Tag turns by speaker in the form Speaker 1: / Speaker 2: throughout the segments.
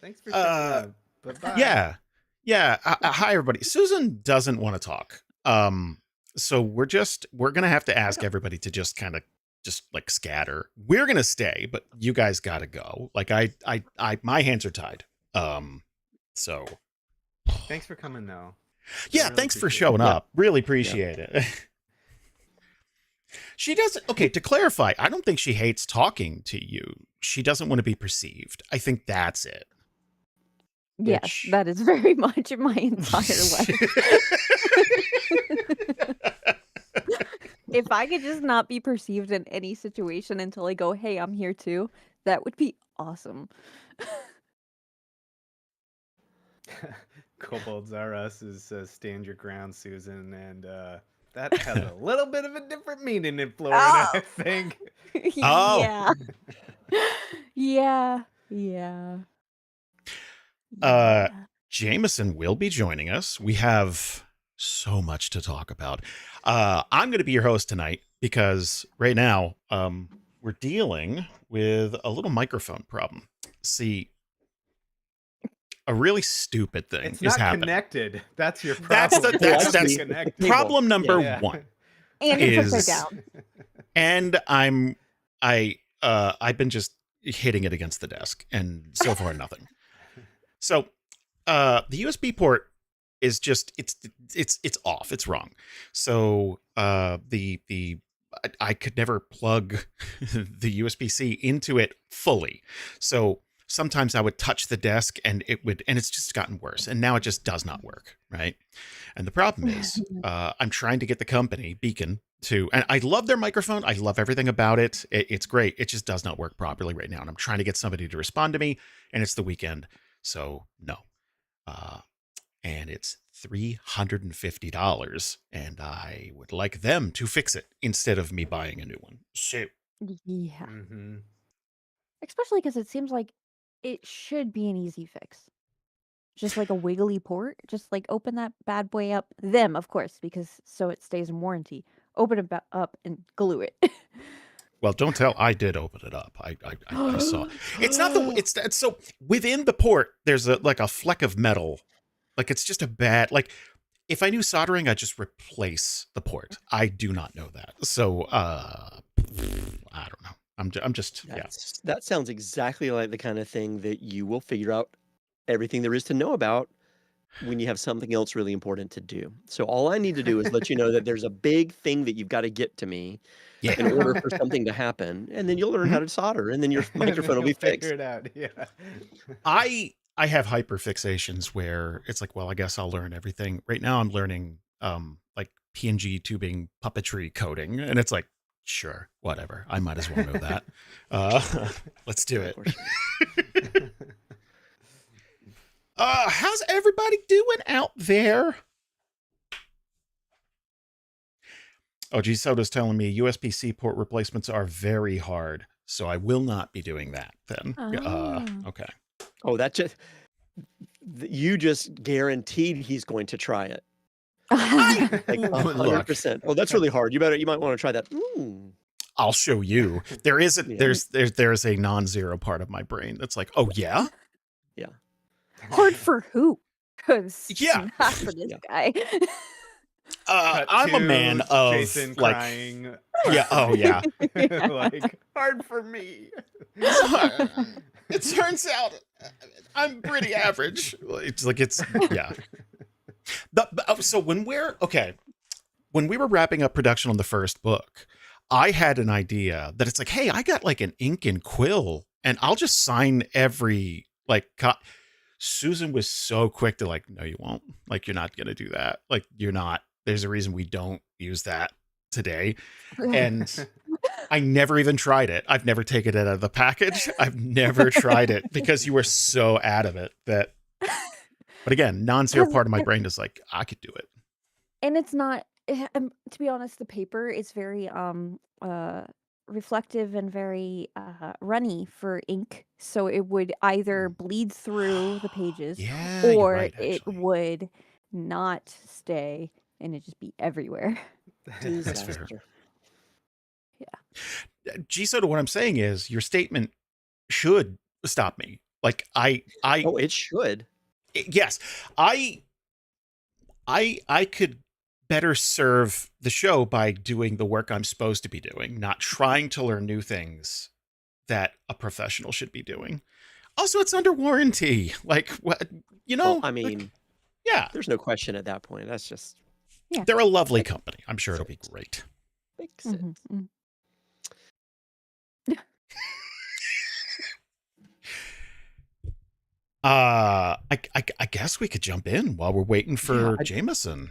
Speaker 1: Thanks for showing up. Bye-bye.
Speaker 2: Yeah. Hi, everybody. Susan doesn't want to talk. So we're gonna have to ask everybody to just kind of just like scatter. We're gonna stay, but you guys gotta go. Like my hands are tied. So
Speaker 1: Thanks for coming, though.
Speaker 2: yeah,
Speaker 1: really
Speaker 2: thanks for
Speaker 1: appreciate it.
Speaker 2: showing
Speaker 3: Yeah.
Speaker 2: up. Really appreciate it. She doesn't. Okay, to clarify, I don't think she hates talking to you. She doesn't want to be perceived. I think that's it.
Speaker 4: Yes,
Speaker 2: Which-
Speaker 4: that is very much my entire life. If I could just not be perceived in any situation until I go, hey, I'm here too, that would be awesome.
Speaker 1: Kobolds Are Us is stand your ground, Susan, and that has a little bit of a different meaning in Florida, I think.
Speaker 2: Oh.
Speaker 4: Yeah. Yeah. Yeah.
Speaker 2: Jameson will be joining us. We have so much to talk about. I'm going to be your host tonight because right now we're dealing with a little microphone problem. See, a really stupid thing
Speaker 1: It's
Speaker 2: is
Speaker 1: not
Speaker 2: happening.
Speaker 1: Connected. That's your problem.
Speaker 2: That's
Speaker 1: connected.
Speaker 2: problem number
Speaker 1: Yeah.
Speaker 2: one.
Speaker 4: And it's
Speaker 2: Is-
Speaker 4: upside down.
Speaker 2: And I've been just hitting it against the desk, and so far nothing. So the USB port is just it's off. It's wrong. So I could never plug the USB-C into it fully. So sometimes I would touch the desk and it's just gotten worse. And now it just does not work, right? And the problem is I'm trying to get the company, Beacon, and I love their microphone. I love everything about it. It's great. It just does not work properly right now. And I'm trying to get somebody to respond to me, and it's the weekend. So no. And it's $350, and I would like them to fix it instead of me buying a new one. So
Speaker 4: Yeah.
Speaker 1: Mm-hmm.
Speaker 4: Especially because it seems like it should be an easy fix. Just like a wiggly port. Just like open that bad boy up. Them, of course, because so it stays in warranty. Open it up and glue it.
Speaker 2: well, don't tell. I did open it up. I saw. It's not the. It's so within the port. There's like a fleck of metal. Like it's just a bad. Like if I knew soldering, I'd just replace the port. I do not know that. So I don't know. I'm just
Speaker 3: That sounds exactly like the kind of thing that you will figure out everything there is to know about when you have something else really important to do. So all I need to do is let you know that there's a big thing that you've got to get to me in order for something to happen, and then you'll learn how to solder, and then your microphone will be fixed.
Speaker 1: Figure it out. Yeah.
Speaker 2: I have hyperfixations where it's like, well, I guess I'll learn everything. Right now I'm learning like PNG tubing puppetry coding, and it's like, sure, whatever. I might as well know that. Let's do it. How's everybody doing out there? Oh, G Soda's telling me USB-C port replacements are very hard, so I will not be doing that then. Okay.
Speaker 3: Oh, you just guaranteed he's going to try it. Like 100%. Oh, that's really hard. You might want to try that.
Speaker 2: I'll show you. There is there's a non-zero part of my brain that's like, oh yeah?
Speaker 3: Yeah.
Speaker 4: Hard for who?
Speaker 2: Yeah.
Speaker 4: Not for this guy.
Speaker 2: I'm a man of
Speaker 1: Jason
Speaker 2: like
Speaker 1: crying.
Speaker 2: Yeah, oh yeah.
Speaker 1: Like hard for me.
Speaker 2: It turns out I'm pretty average. It's like yeah. So when we were wrapping up production on the first book, I had an idea that it's like, hey, I got like an ink and quill, and I'll just sign every Susan was so quick to like, no, you won't. Like, you're not gonna do that. Like, you're not. There's a reason we don't use that today. And I never even tried it. I've never taken it out of the package. I've never tried it because you were so adamant that. But again, non-zero part of my brain is like, I could do it.
Speaker 4: And it's not, to be honest, the paper is very reflective and very runny for ink. So it would either bleed through the pages or
Speaker 2: right,
Speaker 4: it would not stay and it'd just be everywhere.
Speaker 2: That's fair.
Speaker 4: Yeah.
Speaker 2: G Soda, what I'm saying is your statement should stop me. Like
Speaker 3: Oh, it should.
Speaker 2: yes, I could better serve the show by doing the work I'm supposed to be doing, not trying to learn new things that a professional should be doing. Also, it's under warranty. Like, what,
Speaker 3: Well, I
Speaker 2: like,
Speaker 3: mean,
Speaker 2: yeah,
Speaker 3: there's no question at that point. That's just
Speaker 2: they're a lovely company. I'm sure it'll be great.
Speaker 3: makes sense.
Speaker 4: Mhm,
Speaker 2: I guess we could jump in while we're waiting for
Speaker 3: I
Speaker 2: Jameson.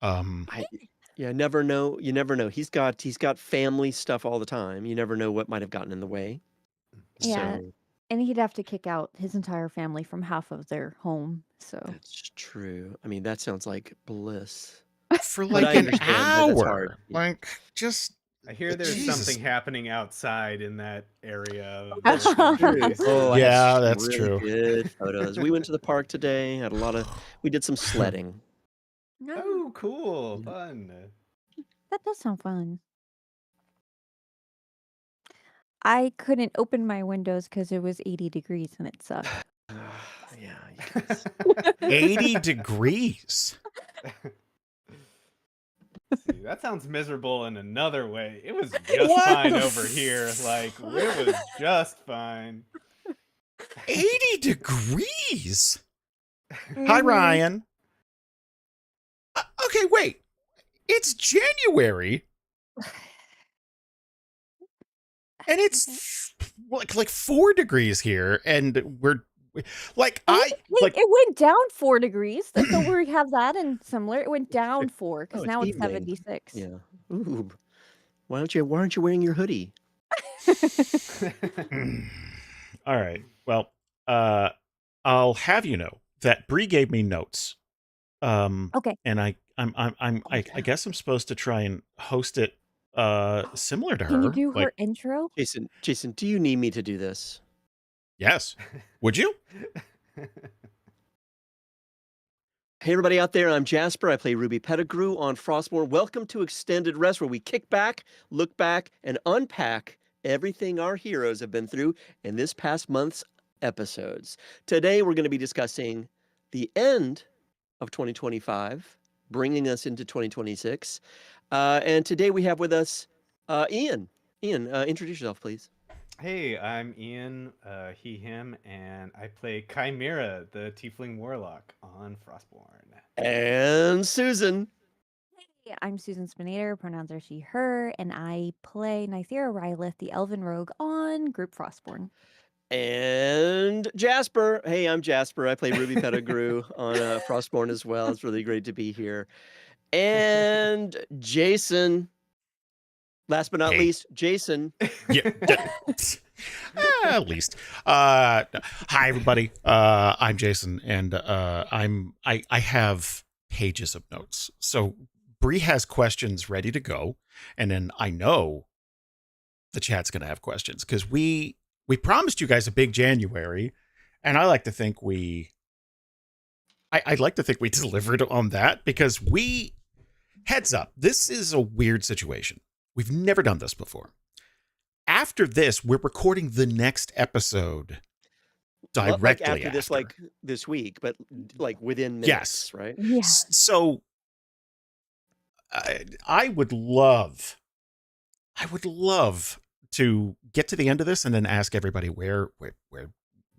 Speaker 3: yeah, never know. You never know. He's got family stuff all the time. You never know what might have gotten in the way.
Speaker 4: Yeah.
Speaker 3: So
Speaker 4: And he'd have to kick out his entire family from half of their home. So
Speaker 3: that's true. I mean, that sounds like bliss.
Speaker 2: For
Speaker 3: But
Speaker 2: like
Speaker 3: I
Speaker 2: an
Speaker 3: understand that it's hard.
Speaker 2: hour. Like, just
Speaker 1: I hear there's
Speaker 2: Jesus.
Speaker 1: something happening outside in that area of
Speaker 4: That's
Speaker 1: their country,
Speaker 4: true.
Speaker 3: Oh,
Speaker 1: so-
Speaker 3: I have
Speaker 2: Yeah,
Speaker 3: some
Speaker 2: that's
Speaker 3: really
Speaker 2: true.
Speaker 3: good photos. We went to the park today. Had a lot of. We did some sledding.
Speaker 4: No,
Speaker 1: Oh, cool.
Speaker 3: Yeah.
Speaker 1: Fun.
Speaker 4: that does sound fun. I couldn't open my windows because it was 80 degrees and it sucked.
Speaker 3: Yeah, you guys.
Speaker 2: 80 degrees.
Speaker 1: See, that sounds miserable in another way. It was just
Speaker 2: What
Speaker 1: fine
Speaker 2: the
Speaker 1: over here. Like, it was just fine.
Speaker 2: 80 degrees.
Speaker 3: Mm-hmm.
Speaker 2: Hi, Ryan. Okay, wait. It's January. And it's like 4 degrees here, and we're like
Speaker 4: It went down 4 degrees. So we have that and similar. It went down 4 because
Speaker 3: Oh,
Speaker 4: now it's
Speaker 3: evening.
Speaker 4: 76.
Speaker 3: Yeah. Ooh. Why aren't you wearing your hoodie?
Speaker 2: All right. Well, I'll have you know that Bree gave me notes.
Speaker 4: Okay.
Speaker 2: And I guess I'm supposed to try and host it similar to her.
Speaker 4: Can you do her
Speaker 2: Like,
Speaker 4: intro?
Speaker 3: Jason, do you need me to do this?
Speaker 2: yes. Would you?
Speaker 3: Hey, everybody out there, I'm Jasper. I play Ruby Pettigrew on Frostborn. Welcome to Extended Rest, where we kick back, look back, and unpack everything our heroes have been through in this past month's episodes. Today, we're going to be discussing the end of 2025, bringing us into 2026. And today we have with us Ian. Ian, introduce yourself, please.
Speaker 1: Hey, I'm Ian, he, him, and I play Chimera, the Tiefling Warlock on Frostborn.
Speaker 3: And Susan.
Speaker 4: Hey, I'm Susan Spinator, pronouns are she, her, and I play Nythera Rylith, the Elven Rogue on Group Frostborn.
Speaker 3: And Jasper. Hey, I'm Jasper. I play Ruby Pettigrew on Frostborn as well. It's really great to be here. And Jason. Last but not
Speaker 2: Hey.
Speaker 3: least, Jason.
Speaker 2: Yeah. At least. Hi everybody. I'm Jason, and I have pages of notes. So Bree has questions ready to go, and then I know the chat's gonna have questions because we promised you guys a big January, and I like to think I'd like to think we delivered on that because heads up, this is a weird situation. We've never done this before. After this, we're recording the next episode directly
Speaker 3: like after this, like this week, but like within minutes,
Speaker 2: Yes.
Speaker 3: right?
Speaker 4: Yeah.
Speaker 2: So I would love to get to the end of this and then ask everybody where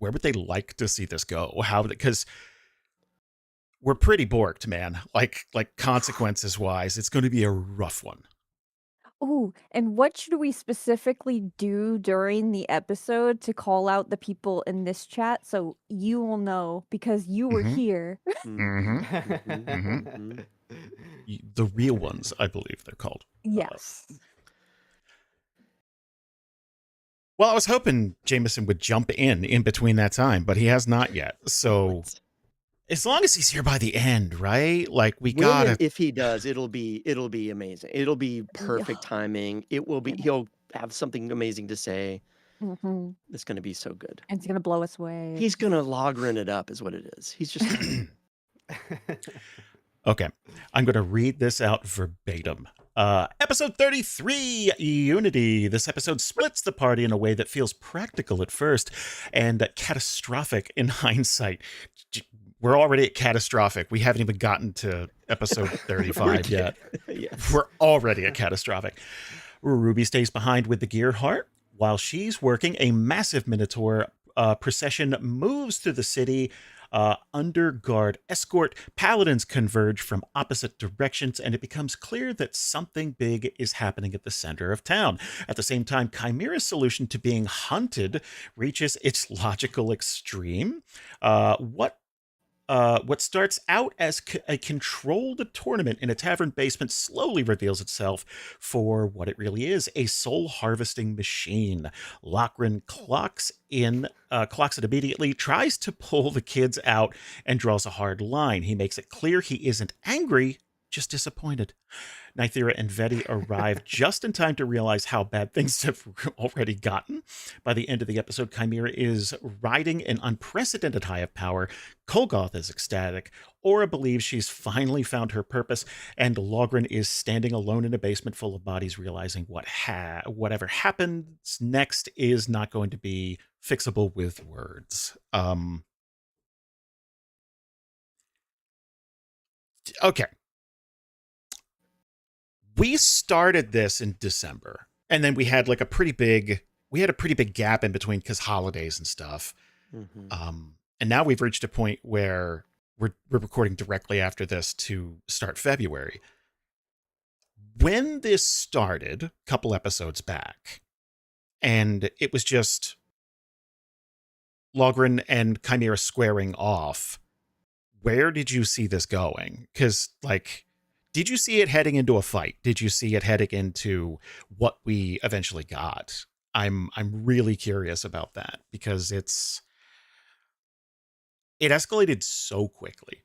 Speaker 2: would they like to see this go? How, because we're pretty borked, man. Like consequences wise, it's going to be a rough one.
Speaker 4: Oh, and what should we specifically do during the episode to call out the people in this chat so you will know because you were
Speaker 2: Mhm.
Speaker 4: here?
Speaker 2: Mm-hmm. The real ones, I believe they're called.
Speaker 4: Yes.
Speaker 2: Well, I was hoping Jameson would jump in between that time, but he has not yet. So as long as he's here by the end, right? Like we gotta.
Speaker 3: If he does, it'll be amazing. It'll be perfect timing. It will be. He'll have something amazing to say.
Speaker 4: hmm
Speaker 3: It's going to be so good.
Speaker 4: And it's going to blow us away.
Speaker 3: He's going to logrin it up, is what it is. He's just.
Speaker 2: Okay, I'm going to read this out verbatim. Episode 33, Unity. This episode splits the party in a way that feels practical at first and catastrophic in hindsight. We're already at catastrophic. We haven't even gotten to episode 35 yet.
Speaker 3: Yes.
Speaker 2: We're already at catastrophic. Ruby stays behind with the gear heart. While she's working, a massive Minotaur procession moves through the city. Under guard escort, paladins converge from opposite directions, and it becomes clear that something big is happening at the center of town. At the same time, Chimera's solution to being hunted reaches its logical extreme. What starts out as a controlled tournament in a tavern basement slowly reveals itself for what it really is, a soul harvesting machine. Lochran clocks it immediately, tries to pull the kids out, and draws a hard line. He makes it clear he isn't angry, just disappointed. Nythera and Veti arrive just in time to realize how bad things have already gotten. By the end of the episode, Chimera is riding an unprecedented high of power. Kolgoth is ecstatic. Aura believes she's finally found her purpose, and Logren is standing alone in a basement full of bodies, realizing whatever happens next is not going to be fixable with words. Okay. We started this in December, and then we had like a pretty big gap in between because holidays and stuff.
Speaker 3: Mm-hmm.
Speaker 2: And now we've reached a point where we're recording directly after this to start February. When this started, a couple episodes back, and it was just Logren and Chimera squaring off, where did you see this going? Because, like, did you see it heading into a fight? Did you see it heading into what we eventually got? I'm really curious about that because it escalated so quickly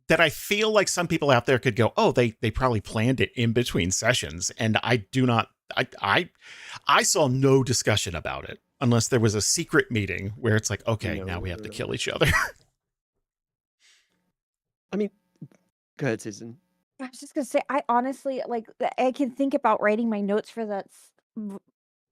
Speaker 2: that I feel like some people out there could go, oh, they probably planned it in between sessions. And I do not, I saw no discussion about it unless there was a secret meeting where it's like, okay, now we have to kill each other.
Speaker 3: I mean, go ahead, Susan.
Speaker 4: I was just gonna say, I honestly like. I can think about writing my notes for that.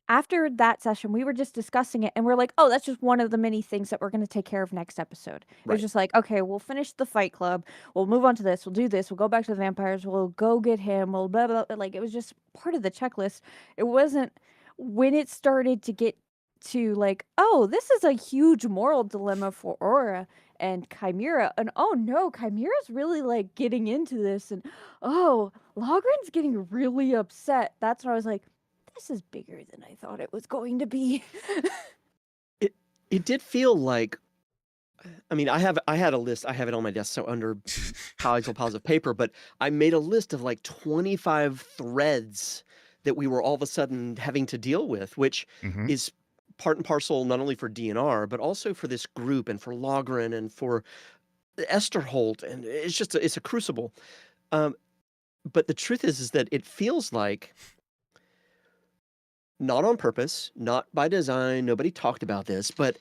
Speaker 4: After that session, we were just discussing it, and we're like, "Oh, that's just one of the many things that we're going to take care of next episode." It was
Speaker 3: Right.
Speaker 4: just like, "Okay, we'll finish the Fight Club. We'll move on to this. We'll do this. We'll go back to the vampires. We'll go get him. We'll blah blah." Like it was just part of the checklist. It wasn't when it started to get to like, "Oh, this is a huge moral dilemma for Aura and Chimera," and "Oh no, Chimera's really like getting into this," and "Oh, Logren's getting really upset." That's when I was like, this is bigger than I thought it was going to be.
Speaker 3: It did feel like, I mean, I had a list. I have it on my desk, so under piles of paper. But I made a list of like 25 threads that we were all of a sudden having to deal with, which is part and parcel not only for DNR but also for this group and for Logren and for Esterholt, and it's a crucible. But the truth is that it feels like, not on purpose, not by design, nobody talked about this, but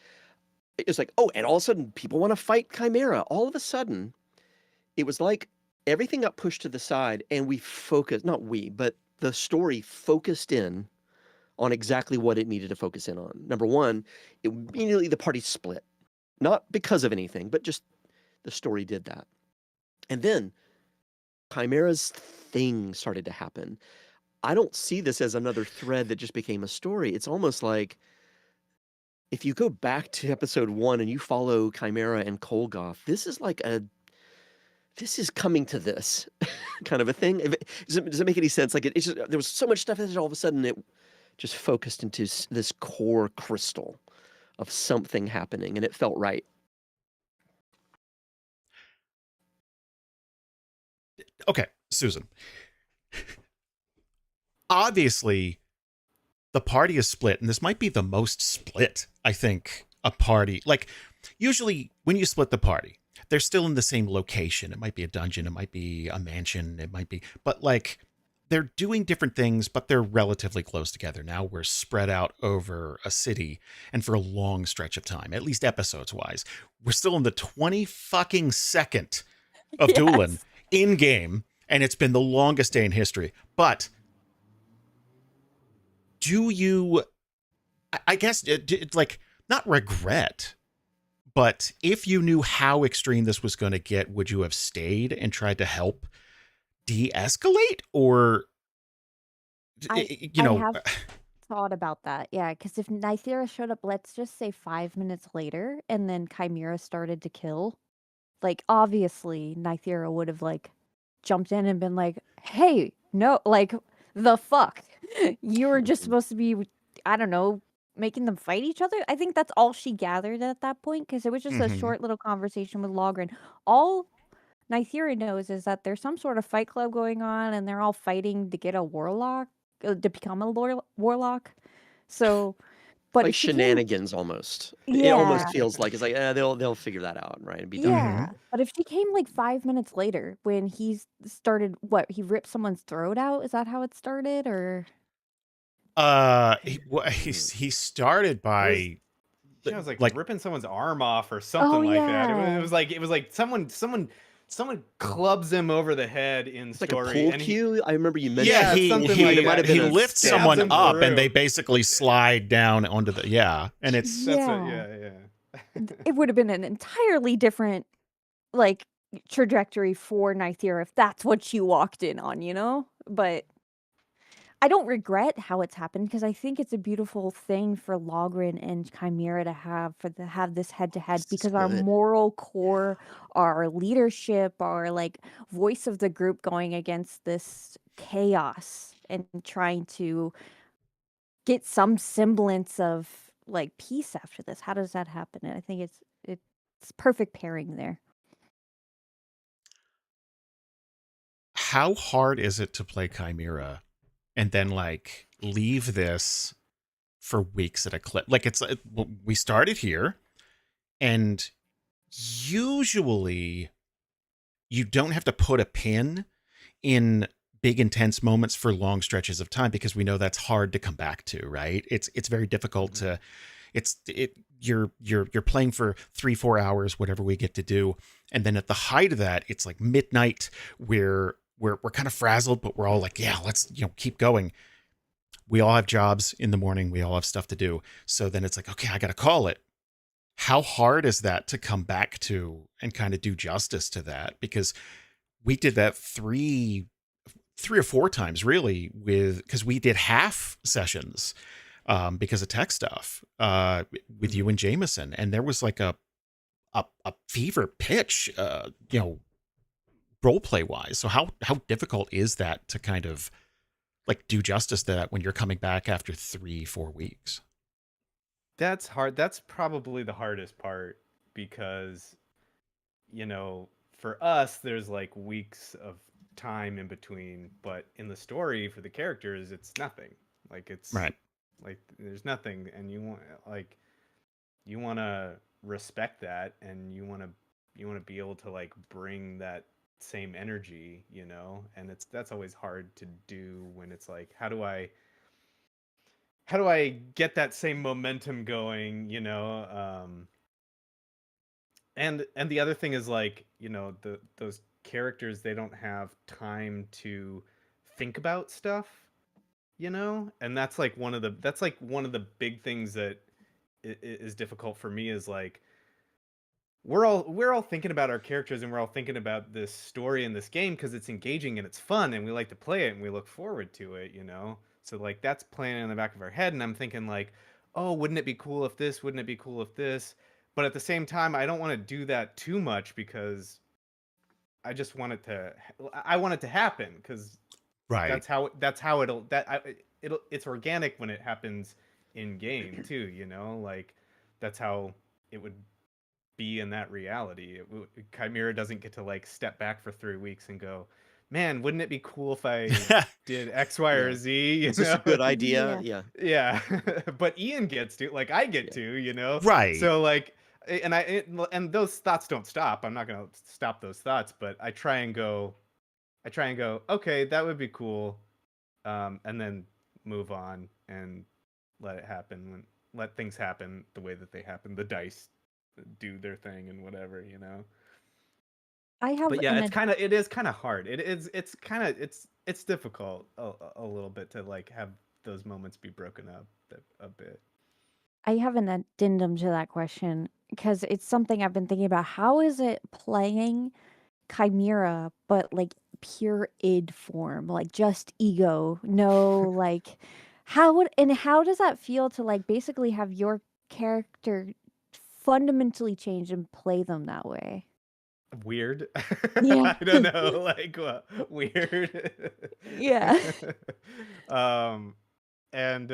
Speaker 3: it's like, oh, and all of a sudden people want to fight Chimera. All of a sudden, it was like everything got pushed to the side and we focused, not we, but the story focused in on exactly what it needed to focus in on. Number one, immediately the party split. Not because of anything, but just the story did that. And then Chimera's thing started to happen. I don't see this as another thread that just became a story. It's almost like if you go back to episode 1 and you follow Chimera and Kolgoth, this is like this is coming to this kind of a thing. Does it make any sense? Like it's just, there was so much stuff that all of a sudden it just focused into this core crystal of something happening, and it felt right.
Speaker 2: Okay, Susan. Obviously, the party is split, and this might be the most split, I think, a party. Like, usually when you split the party, they're still in the same location. It might be a dungeon, it might be a mansion, it might be, but like, they're doing different things, but they're relatively close together. Now we're spread out over a city and for a long stretch of time, at least episodes wise. We're still in the 20 fucking second of dueling
Speaker 4: Yes.
Speaker 2: in game, and it's been the longest day in history. But do you, I guess, like, not regret, but if you knew how extreme this was going to get, would you have stayed and tried to help de-escalate, or
Speaker 4: I
Speaker 2: you
Speaker 4: I
Speaker 2: know?
Speaker 4: have thought about that. Yeah, because if Nythera showed up, let's just say 5 minutes later, and then Chimera started to kill, like obviously Nythera would have like jumped in and been like, "Hey, no, like the fuck, you were just supposed to be, I don't know, making them fight each other." I think that's all she gathered at that point because it was just a
Speaker 2: Mhm.
Speaker 4: short little conversation with Logren. All Nythera knows is that there's some sort of fight club going on, and they're all fighting to get a warlock, to become a warlock. So,
Speaker 3: It's
Speaker 4: but
Speaker 3: like
Speaker 4: if she came,
Speaker 3: shenanigans almost. It almost
Speaker 4: yeah,
Speaker 3: feels like it's like, they'll figure that out, right, and be done with it.
Speaker 2: Mhm.
Speaker 4: yeah. But if she came like 5 minutes later when started, what, he ripped someone's throat out? Is that how it started, or?
Speaker 2: He started
Speaker 1: It was,
Speaker 2: by
Speaker 1: yeah, it was like
Speaker 2: like,
Speaker 1: ripping someone's arm off or
Speaker 4: Oh
Speaker 1: something like that. It
Speaker 4: yeah,
Speaker 1: was like someone clubs him over the head in
Speaker 3: It's like a
Speaker 1: story,
Speaker 3: pool
Speaker 1: and he,
Speaker 3: cue. I remember you
Speaker 2: yeah,
Speaker 1: yeah,
Speaker 3: mentioned
Speaker 1: it's
Speaker 2: he
Speaker 1: something
Speaker 3: there
Speaker 1: like
Speaker 2: he
Speaker 3: might
Speaker 1: that,
Speaker 3: have
Speaker 1: and
Speaker 3: been
Speaker 2: he
Speaker 1: he
Speaker 3: a
Speaker 2: lifts
Speaker 1: stabs
Speaker 2: someone
Speaker 1: him
Speaker 3: stab.
Speaker 2: up, and they
Speaker 1: through.
Speaker 2: basically slide down onto the, yeah, and it's
Speaker 1: That's what,
Speaker 4: yeah.
Speaker 1: yeah.
Speaker 4: It would have been an entirely different like trajectory for Nythera if that's what she walked in on, you know? But I don't regret how it's happened because I think it's a beautiful thing for Logren and Chimera to have, have this head to head,
Speaker 3: This is
Speaker 4: because our
Speaker 3: good.
Speaker 4: moral core, our leadership, our like voice of the group going against this chaos and trying to get some semblance of like peace after this. How does that happen? And I think it's perfect pairing there.
Speaker 2: how hard is it to play Chimera and then like leave this for weeks at a clip? Like, it's we started here, and usually you don't have to put a pin in big intense moments for long stretches of time because we know that's hard to come back to, right? It's very difficult to, you're playing for 3-4 hours, whatever we get to do, and then at the height of that, it's like midnight. We're kind of frazzled, but we're all like, yeah, let's, keep going. We all have jobs in the morning, we all have stuff to do, so then it's like, okay, I gotta call it. How hard is that to come back to and kind of do justice to that? Because we did that three or four times, really, because we did half sessions, because of tech stuff, with you and Jameson, and there was like a fever pitch, role play wise. So how difficult is that to kind of like do justice to that when you're coming back after 3-4 weeks?
Speaker 1: That's hard. That's probably the hardest part because, for us, there's like weeks of time in between, but in the story for the characters, it's nothing. Like it's
Speaker 2: Right.
Speaker 1: like there's nothing, and you want to respect that, and you want to be able to like bring that same energy, and that's always hard to do when it's like, how do I get that same momentum going, and the other thing is like, those characters, they don't have time to think about stuff, and that's like one of the big things that is difficult for me, is like we're all thinking about our characters, and we're all thinking about this story in this game because it's engaging and it's fun, and we like to play it and we look forward to it, so like that's playing in the back of our head, and I'm thinking like, oh, wouldn't it be cool if this, wouldn't it be cool if this, but at the same time I don't want to do that too much because I want it to happen because
Speaker 2: Right.
Speaker 1: that's how it's organic when it happens in game too, like that's how it would be in that reality. Chimera doesn't get to like step back for 3 weeks and go, man, wouldn't it be cool if I did X, Y, or
Speaker 3: Yeah.
Speaker 1: Z,
Speaker 3: Is this a good idea?
Speaker 4: Yeah.
Speaker 3: Yeah.
Speaker 1: Yeah. But Ian gets to, like, I get
Speaker 3: Yeah.
Speaker 1: to,
Speaker 2: Right.
Speaker 1: so like, and those thoughts don't stop. I'm not gonna stop those thoughts, but I try and go, okay, that would be cool, and then move on and let things happen the way that they happen. The dice do their thing and whatever.
Speaker 4: I have
Speaker 1: But yeah,
Speaker 4: an
Speaker 1: it's
Speaker 4: ad-
Speaker 1: kind of it is kind of hard. It's kind of it's difficult a little bit to like have those moments be broken up a bit.
Speaker 4: I have an addendum to that question because it's something I've been thinking about. How is it playing Chimera, but like pure id form, like just ego? No, like how does that feel to like basically have your character fundamentally change and play them that way?
Speaker 1: Weird.
Speaker 4: Yeah.
Speaker 1: I don't know, like weird.
Speaker 4: Yeah.
Speaker 1: um, and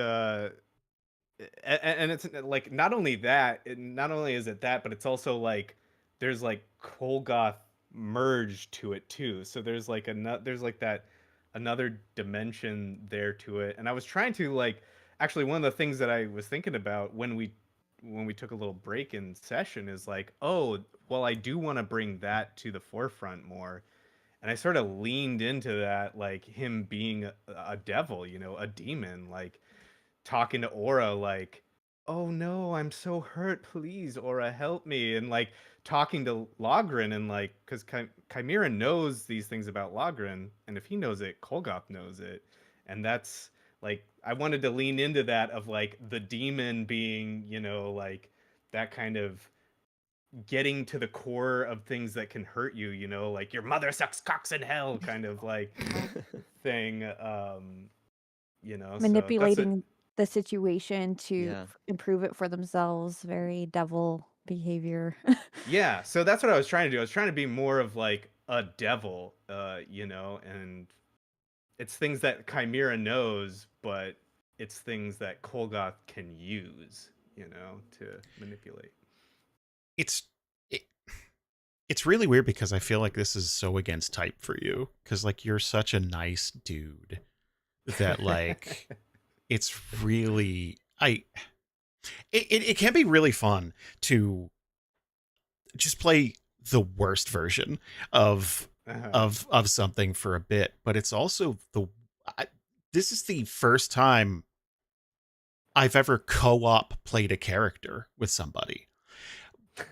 Speaker 1: and it's like not only that, not only is it that, but it's also like there's like Kolgoth merged to it too. So there's like there's like that another dimension there to it. And I was trying to like actually one of the things that I was thinking about when we took a little break in session is like, oh, well, I do want to bring that to the forefront more. And I sort of leaned into that, like him being a devil, you know, a demon, like talking to Aura like, "Oh no, I'm so hurt. Please, Aura, help me." And like talking to Logren and like cuz Chimera knows these things about Logren, and if he knows it, Kolgoth knows it. And that's like I wanted to lean into that of like the demon being, you know, like that kind of getting to the core of things that can hurt you, you know, like your mother sucks cocks in hell kind of like thing. You know, so that's it.
Speaker 4: Manipulating the situation to
Speaker 3: Yeah.
Speaker 4: improve it for themselves. Very devil behavior.
Speaker 1: Yeah, so that's what I was trying to do. I was trying to be more of like a devil, you know, and it's things that Chimera knows, but it's things that Kolgoth can use, you know, to manipulate.
Speaker 2: It's it, it's really weird because I feel like this is so against type for you because like you're such a nice dude that like it's really it can be really fun to just play the worst version of
Speaker 1: Uh-huh.
Speaker 2: of something for a bit, but it's also I, this is the first time I've ever co-op played a character with somebody.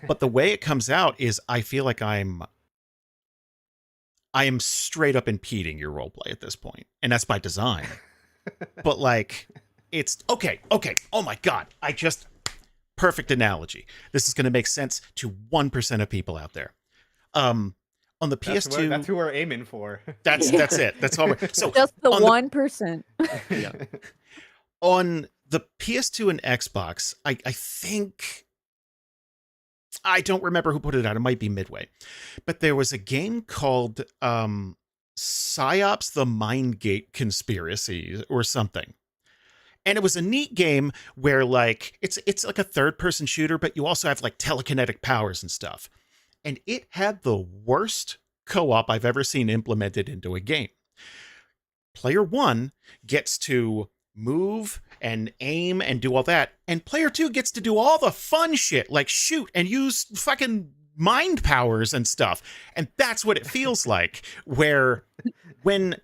Speaker 2: But the way it comes out is I feel like I am straight up impeding your roleplay at this point, and that's by design. But like, it's okay. Oh my god, I just perfect analogy. This is going to make sense to 1% of people out there. Um, on the PS2,
Speaker 1: That's who we're aiming for.
Speaker 2: that's
Speaker 3: Yeah.
Speaker 2: it. That's all. So
Speaker 4: Just the
Speaker 2: on the
Speaker 4: 1%.
Speaker 3: Yeah.
Speaker 2: on the PS2 and Xbox, I think I don't remember who put it out. It might be Midway. But there was a game called Psyops the Mindgate Conspiracy or something. And it was a neat game where like it's like a third person shooter, but you also have like telekinetic powers and stuff. And it had the worst co-op I've ever seen implemented into a game. Player 1 gets to move and aim and do all that, and player 2 gets to do all the fun shit like shoot and use fucking mind powers and stuff. And that's what it feels like, where when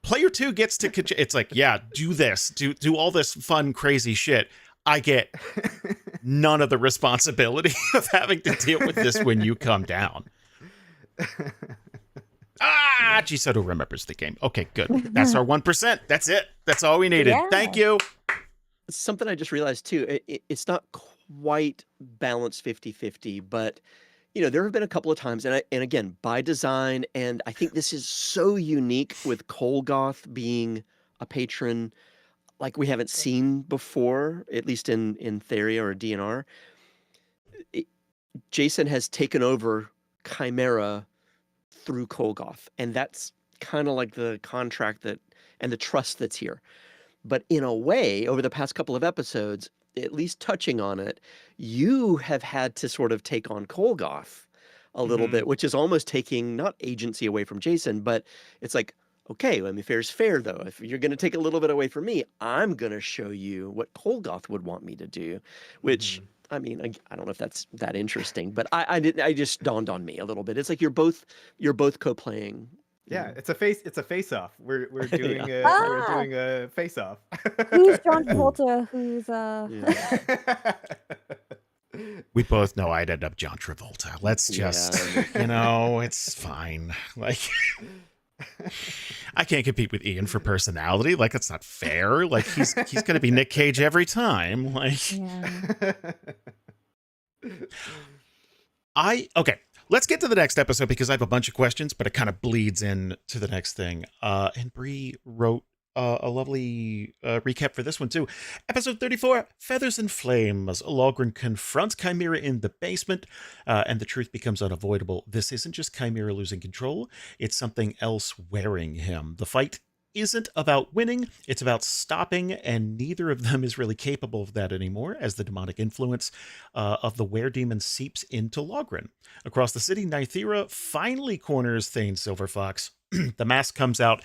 Speaker 2: player 2 gets to it's like, yeah, do this, do all this fun crazy shit. I get none of the responsibility of having to deal with this when you come down. Ah, Chisoto remembers the game. Okay, good. That's our 1%. That's it. That's all we needed.
Speaker 4: Yeah.
Speaker 2: Thank you.
Speaker 3: Something I just realized too, it's not quite balanced 50-50, but you know, there have been a couple of times, and again, by design, and I think this is so unique with Kolgoth being a patron like we haven't seen before, at least in Theria or DNR. Jason has taken over Chimera through Kolgoth, and that's kind of like the contract that and the trust that's here. But in a way, over the past couple of episodes, at least touching on it, you have had to sort of take on Kolgoth a little bit, which is almost taking not agency away from Jason, but it's like, okay, I mean, fair's fair though. If you're going to take a little bit away from me, I'm going to show you what Kolgoth would want me to do, which I mean, I don't know if that's that interesting, but I didn't. I just dawned on me a little bit. It's like you're both co-playing.
Speaker 1: Yeah, it's a face off. We're doing
Speaker 3: Yeah.
Speaker 1: we're
Speaker 4: Ah!
Speaker 1: doing a face off.
Speaker 4: Who's John
Speaker 3: Ooh.
Speaker 4: Travolta? Who's
Speaker 3: Yeah.
Speaker 2: We both know I'd end up John Travolta. Let's just, it's fine. Like, I can't compete with Ian for personality. Like, that's not fair. Like, he's going to be Nick Cage every time. Like,
Speaker 4: Yeah.
Speaker 2: okay. Let's get to the next episode because I have a bunch of questions, but it kind of bleeds in to the next thing. And Bree wrote a lovely recap for this one too. Episode 34, Feathers and Flames. Logren confronts Chimera in the basement, and the truth becomes unavoidable. This isn't just Chimera losing control, it's something else wearing him. The fight isn't about winning, it's about stopping, and neither of them is really capable of that anymore as the demonic influence of the were-demon seeps into Logren. Across the city, Nythera finally corners Thane Silverfox. The mask comes out,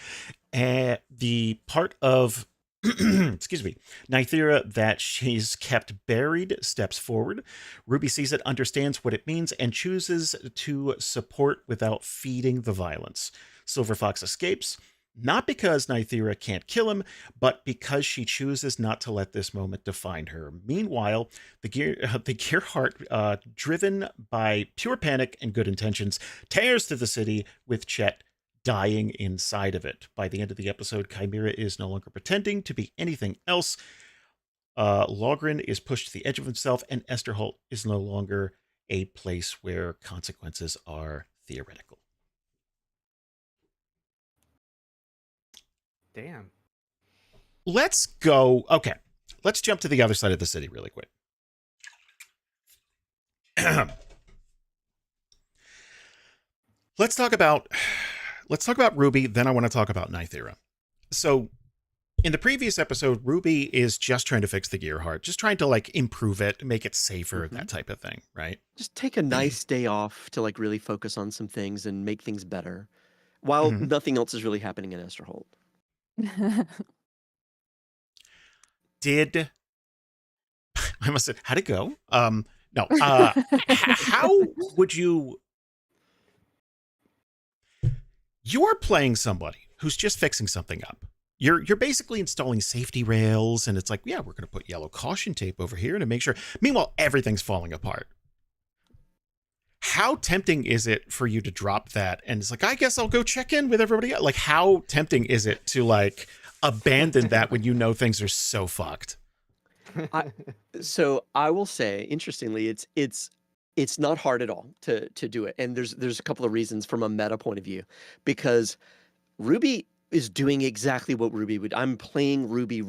Speaker 2: and the part of excuse me, Nythera that she's kept buried steps forward. Ruby sees it, understands what it means, and chooses to support without feeding the violence. Silverfox escapes, not because Nythera can't kill him, but because she chooses not to let this moment define her. Meanwhile, the Gearheart, driven by pure panic and good intentions, tears to the city with Chet dying inside of it. By the end of the episode, Chimera is no longer pretending to be anything else. Logren is pushed to the edge of himself, and Esterholt is no longer a place where consequences are theoretical.
Speaker 1: Damn.
Speaker 2: Let's go. Okay, let's jump to the other side of the city really quick. Let's talk about Ruby, then I want to talk about Nythera. So, in the previous episode, Ruby is just trying to fix the Gearheart, just trying to like improve it, make it safer, that type of thing, right?
Speaker 3: Just take a nice day off to like really focus on some things and make things better, while nothing else is really happening in Esterholt.
Speaker 2: Did I must say, how'd it go? No. How would you? You're playing somebody who's just fixing something up. You're basically installing safety rails, and it's like, yeah, we're going to put yellow caution tape over here to make sure. Meanwhile, everything's falling apart. How tempting is it for you to drop that? And it's like, I guess I'll go check in with everybody else. Like, how tempting is it to like abandon that when you know things are so fucked?
Speaker 3: So I will say, interestingly, it's not hard at all to do it, and there's a couple of reasons from a meta point of view, because Ruby is doing exactly what Ruby would. I'm playing Ruby,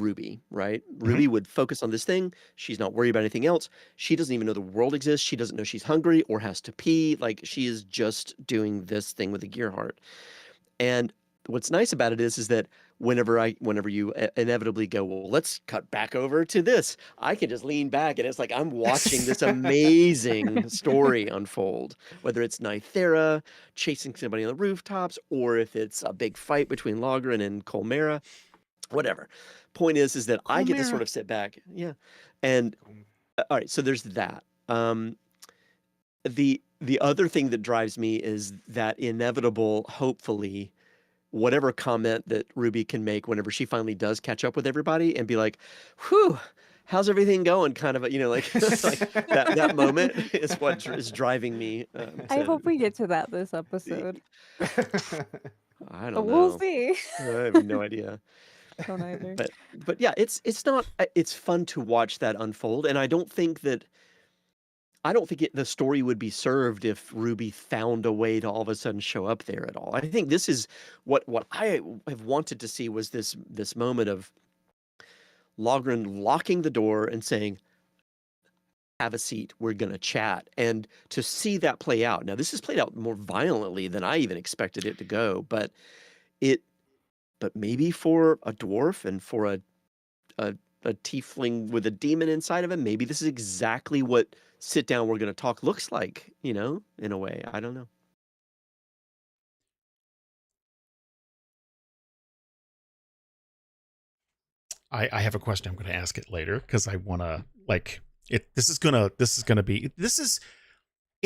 Speaker 3: right? Ruby would focus on this thing. She's not worried about anything else. She doesn't even know the world exists. She doesn't know she's hungry or has to pee. Like, she is just doing this thing with the Gearheart. And what's nice about it is that whenever you inevitably go, well, let's cut back over to this, I can just lean back and it's like I'm watching this amazing story unfold, whether it's Nythera chasing somebody on the rooftops, or if it's a big fight between Logren and Chimera, whatever. Point is that I get to sort of sit back. Yeah. And all right, so there's that. The other thing that drives me is that inevitable, hopefully, whatever comment that Ruby can make whenever she finally does catch up with everybody and be like, whew, how's everything going? Kind of, like, like that moment is what is driving me.
Speaker 4: I hope we get to that this episode.
Speaker 3: I don't know.
Speaker 4: We'll see.
Speaker 3: I have no idea.
Speaker 4: Don't either.
Speaker 3: But yeah, it's not, it's fun to watch that unfold. And I don't think the story would be served if Ruby found a way to all of a sudden show up there at all. I think this is what I have wanted to see, was this moment of Logren locking the door and saying, have a seat, we're going to chat. And to see that play out. Now, this has played out more violently than I even expected it to go, but maybe for a dwarf and for a tiefling with a demon inside of him, maybe this is exactly what sit down, we're going to talk looks like, in a way. I don't know.
Speaker 2: I have a question. I'm going to ask it later because I want to like it. It's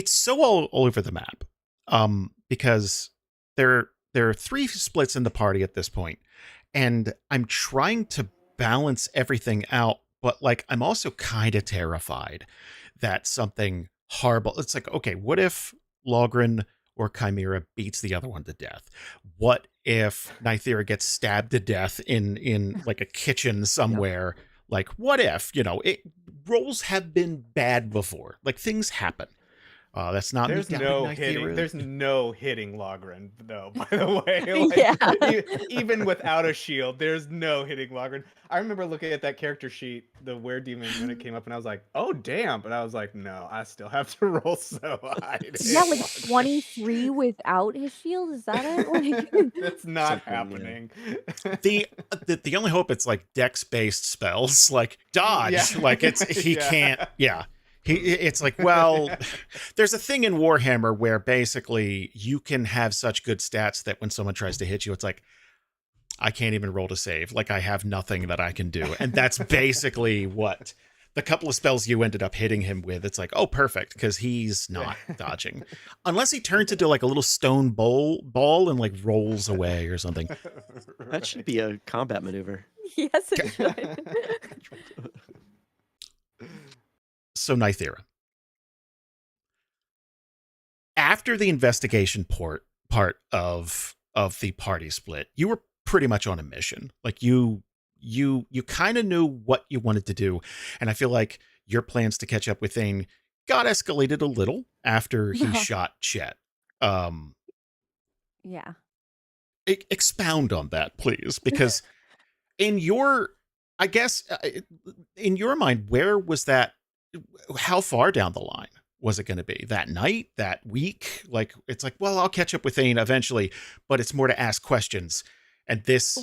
Speaker 2: so all over the map. Because there are 3 splits in the party at this point, and I'm trying to balance everything out, but like I'm also kind of terrified that something horrible. It's like, okay, what if Logren or Chimera beats the other one to death? What if Nythera gets stabbed to death in like a kitchen somewhere? Like, what if, roles have been bad before. Like, things happen. That's not me
Speaker 1: There's
Speaker 2: doubting
Speaker 1: no hitting.
Speaker 2: Nythera.
Speaker 1: There's no hitting Logren, though. By the way,
Speaker 4: Yeah.
Speaker 1: even without a shield, there's no hitting Logren. I remember looking at that character sheet, the Were Demon, when it came up, and I was like, "Oh damn!" But I was like, "No, I still have to roll so high." to
Speaker 4: Yeah,
Speaker 1: hit
Speaker 4: like
Speaker 1: Logren.
Speaker 4: 23 without his shield. Is that it? Like,
Speaker 1: That's not
Speaker 3: Something, yeah.
Speaker 1: happening.
Speaker 2: The only hope it's like dex based spells, like dodge.
Speaker 1: Yeah.
Speaker 2: Like he
Speaker 1: Yeah.
Speaker 2: can't. Yeah. It's like, well, there's a thing in Warhammer where basically you can have such good stats that when someone tries to hit you, it's like, I can't even roll to save. Like, I have nothing that I can do. And that's basically what the couple of spells you ended up hitting him with. It's like, oh, perfect, because he's not dodging. Unless he turns into like a little stone ball and like rolls away or something.
Speaker 3: That should be a combat maneuver.
Speaker 4: yes, it should.
Speaker 2: So Nythera. After the investigation part of the party split, you were pretty much on a mission. Like you kind of knew what you wanted to do, and I feel like your plans to catch up with Thane got escalated a little after he shot Chet.
Speaker 4: Yeah.
Speaker 2: Expound on that, please, because in your, I guess, in your mind, where was that? How far down the line was it going to be? That night, that week? Like, it's like, well, I'll catch up with Thane eventually, but it's more to ask questions. And this,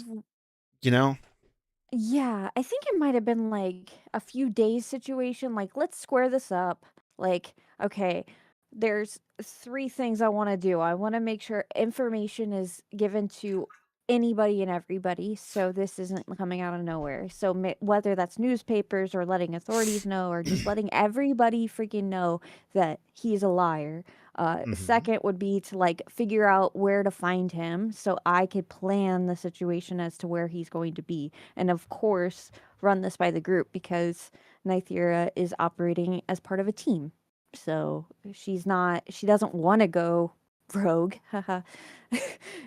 Speaker 4: Yeah, I think it might have been like a few days situation. Like, let's square this up. Like, okay, there's 3 things I want to do. I want to make sure information is given to anybody and everybody, so this isn't coming out of nowhere. So whether that's newspapers or letting authorities know or just letting everybody freaking know that he's a liar.
Speaker 2: Mhm.
Speaker 4: Second would be to like figure out where to find him so I could plan the situation as to where he's going to be. And of course, run this by the group because Nythera is operating as part of a team. So she doesn't want to go rogue. Haha.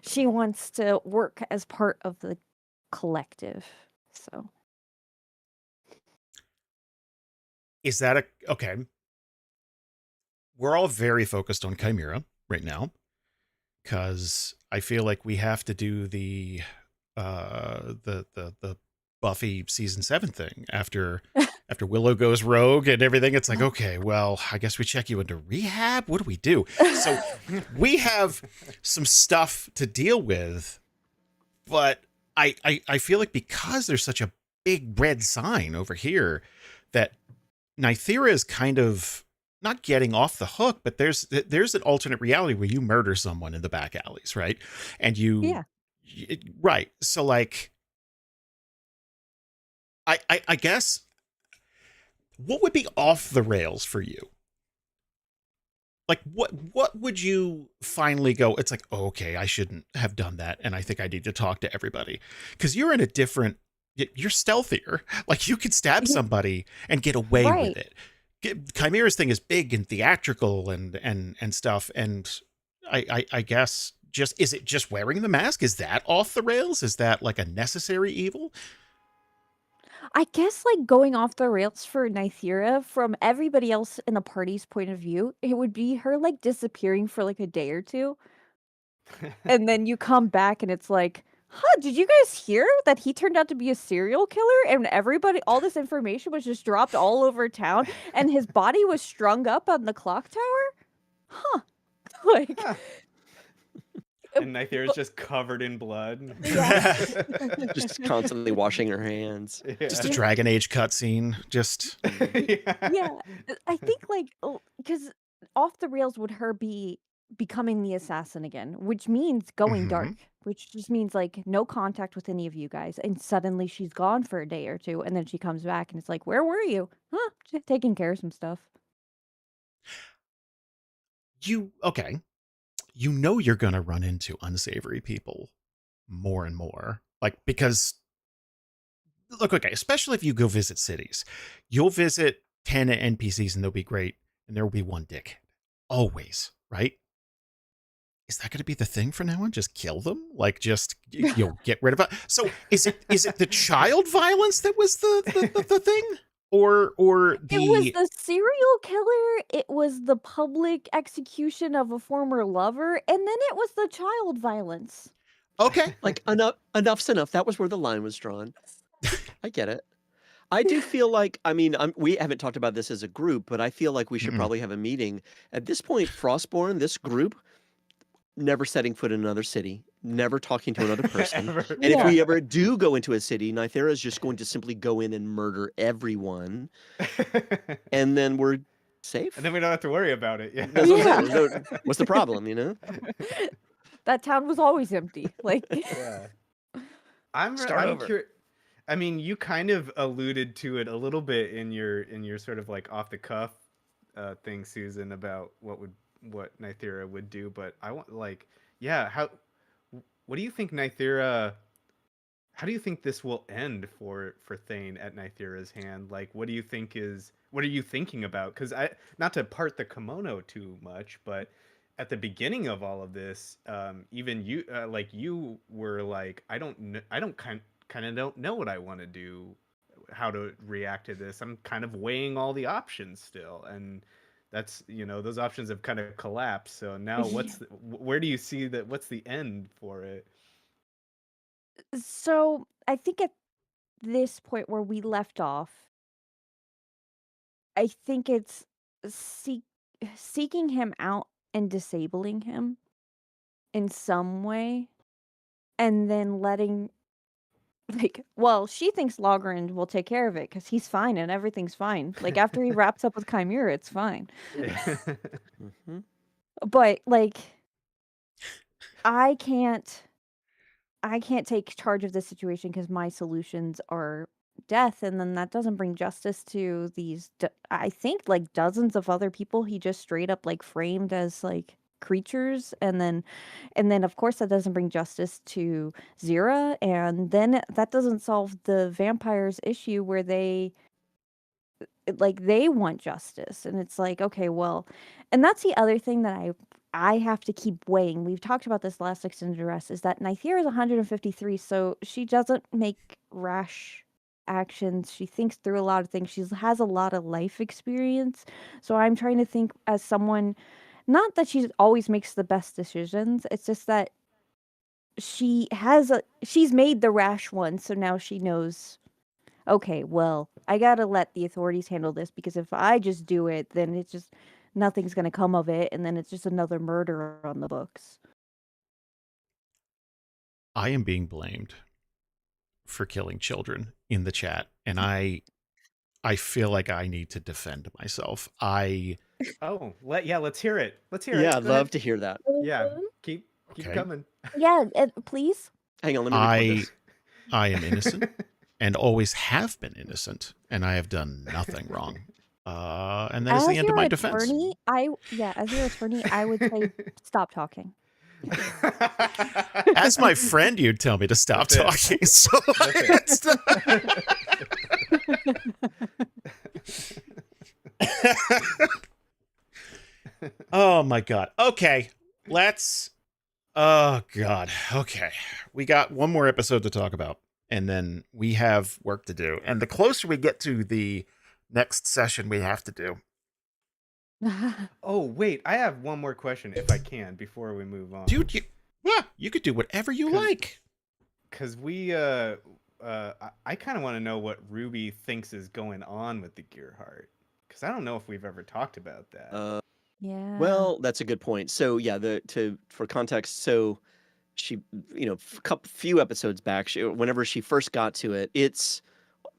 Speaker 4: She wants to work as part of the collective. So
Speaker 2: Is that okay? We're all very focused on Chimera right now because I feel like we have to do the Buffy season 7 thing after Willow goes rogue and everything. It's like, okay, well, I guess we check you into rehab. What do we do? So we have some stuff to deal with, but I feel like because there's such a big red sign over here that Nythera is kind of not getting off the hook, but there's an alternate reality where you murder someone in the back alleys, right? And
Speaker 4: yeah.
Speaker 2: right. So like, I guess, what would be off the rails for you? Like, what would you finally go, it's like, oh, okay, I shouldn't have done that, and I think I need to talk to everybody. Because you're in a different, you're stealthier. Like, you could stab somebody and get away
Speaker 4: Right.
Speaker 2: with it. Chimera's thing is big and theatrical and stuff, and I guess, is it just wearing the mask? Is that off the rails? Is that like a necessary evil?
Speaker 4: I guess like going off the rails for Nythera from everybody else in the party's point of view, it would be her like disappearing for like a day or two. And then you come back and it's like, huh, did you guys hear that he turned out to be a serial killer? And everybody, all this information was just dropped all over town and his body was strung up on the clock tower? Huh. Like,
Speaker 1: And Nythera's just covered in blood.
Speaker 4: yeah.
Speaker 3: Just constantly washing her hands.
Speaker 2: Just a Dragon Age cutscene. Just
Speaker 4: Yeah. I think like, because off the rails would her be becoming the assassin again, which means going dark, which just means like no contact with any of you guys. And suddenly she's gone for a day or two. And then she comes back and it's like, where were you? Huh? Just taking care of some stuff.
Speaker 2: okay. You know you're going to run into unsavory people more and more. Like, because, look, okay, especially if you go visit cities. You'll visit 10 NPCs and they'll be great, and there will be one dickhead. Always, right? Is that going to be the thing from now on? Just kill them? Like, just get rid of it? So is it the child violence that was the thing? Or
Speaker 4: It was
Speaker 2: the
Speaker 4: the serial killer, it was the public execution of a former lover, and then it was the child violence.
Speaker 2: okay?
Speaker 3: Like enough's enough. That was where the line was drawn. I get it. I do feel like, I mean, we haven't talked about this as a group, but I feel like we should
Speaker 2: Mm-mm.
Speaker 3: probably have a meeting. At this point, Frostborn, this group, never setting foot in another city, never talking to another person.
Speaker 1: Ever.
Speaker 3: And if
Speaker 4: Yeah.
Speaker 3: we ever do go into a city, Nythera is just going to simply go in and murder everyone, and then we're safe.
Speaker 1: And then we don't have to worry about it. Yeah.
Speaker 3: That's what I'm saying.
Speaker 4: Yeah.
Speaker 3: There's no- what's the problem, you know?
Speaker 4: That town was always empty. Like,
Speaker 1: Yeah. I'm
Speaker 3: Start over.
Speaker 1: curious. I mean, you kind of alluded to it a little bit in your sort of like off the cuff thing, Susan, about what Nythera would do. But I want what do you think Nythera? How do you think this will end for Thane at Nythera's hand? Like, what are you thinking about? Because not to part the kimono too much, but at the beginning of all of this, even you, you were like, I don't kind of don't know what I want to do, how to react to this. I'm kind of weighing all the options still, and that's those options have kind of collapsed. So now, where do you see that? What's the end for it?
Speaker 4: so I think at this point where we left off, I think it's seeking him out and disabling him in some way, and then letting she thinks Logren will take care of it because he's fine and everything's fine. Like after he wraps up with Chimera, it's fine.
Speaker 3: Mhm.
Speaker 4: But like, I can't take charge of this situation because my solutions are death, and then that doesn't bring justice to these I think like dozens of other people he just straight up like framed as like creatures, and then of course that doesn't bring justice to Zira, and then that doesn't solve the vampires issue where they want justice, and it's like, okay, well, and that's the other thing that I have to keep weighing. We've talked about this last extended rest, is that Nythera is 153, so she doesn't make rash actions. She thinks through a lot of things. She has a lot of life experience. So I'm trying to think as someone, not that she always makes the best decisions. It's just that she's made the rash one, so now she knows, okay, well, I gotta let the authorities handle this, because if I just do it, then it's just nothing's gonna come of it, and then it's just another murder on the books.
Speaker 2: I am being blamed for killing children in the chat, and I feel like I need to defend myself.
Speaker 1: Oh, let's hear it. Let's hear it.
Speaker 3: Yeah, I'd
Speaker 1: Go ahead.
Speaker 3: love to hear that.
Speaker 1: Yeah, keep
Speaker 2: Okay.
Speaker 1: coming.
Speaker 4: Yeah, please.
Speaker 3: Hang on, let me record this.
Speaker 2: I am innocent and always have been innocent, and I have done nothing wrong. And that is the end of my defense.
Speaker 4: As your attorney, I would say stop talking.
Speaker 2: As my friend, you'd tell me to stop
Speaker 1: That's
Speaker 2: talking. So oh my God. Okay. Oh God. Okay. We got one more episode to talk about, and then we have work to do. And the closer we get to the next session we have to do.
Speaker 1: Oh, wait, I have one more question if I can before we move on.
Speaker 2: Dude, you could do whatever you like.
Speaker 1: Because I kind of want to know what Ruby thinks is going on with the Gearheart. Because I don't know if we've ever talked about that.
Speaker 4: Yeah.
Speaker 3: Well, that's a good point. So yeah, for context, so she, few episodes back, whenever she first got to it, it's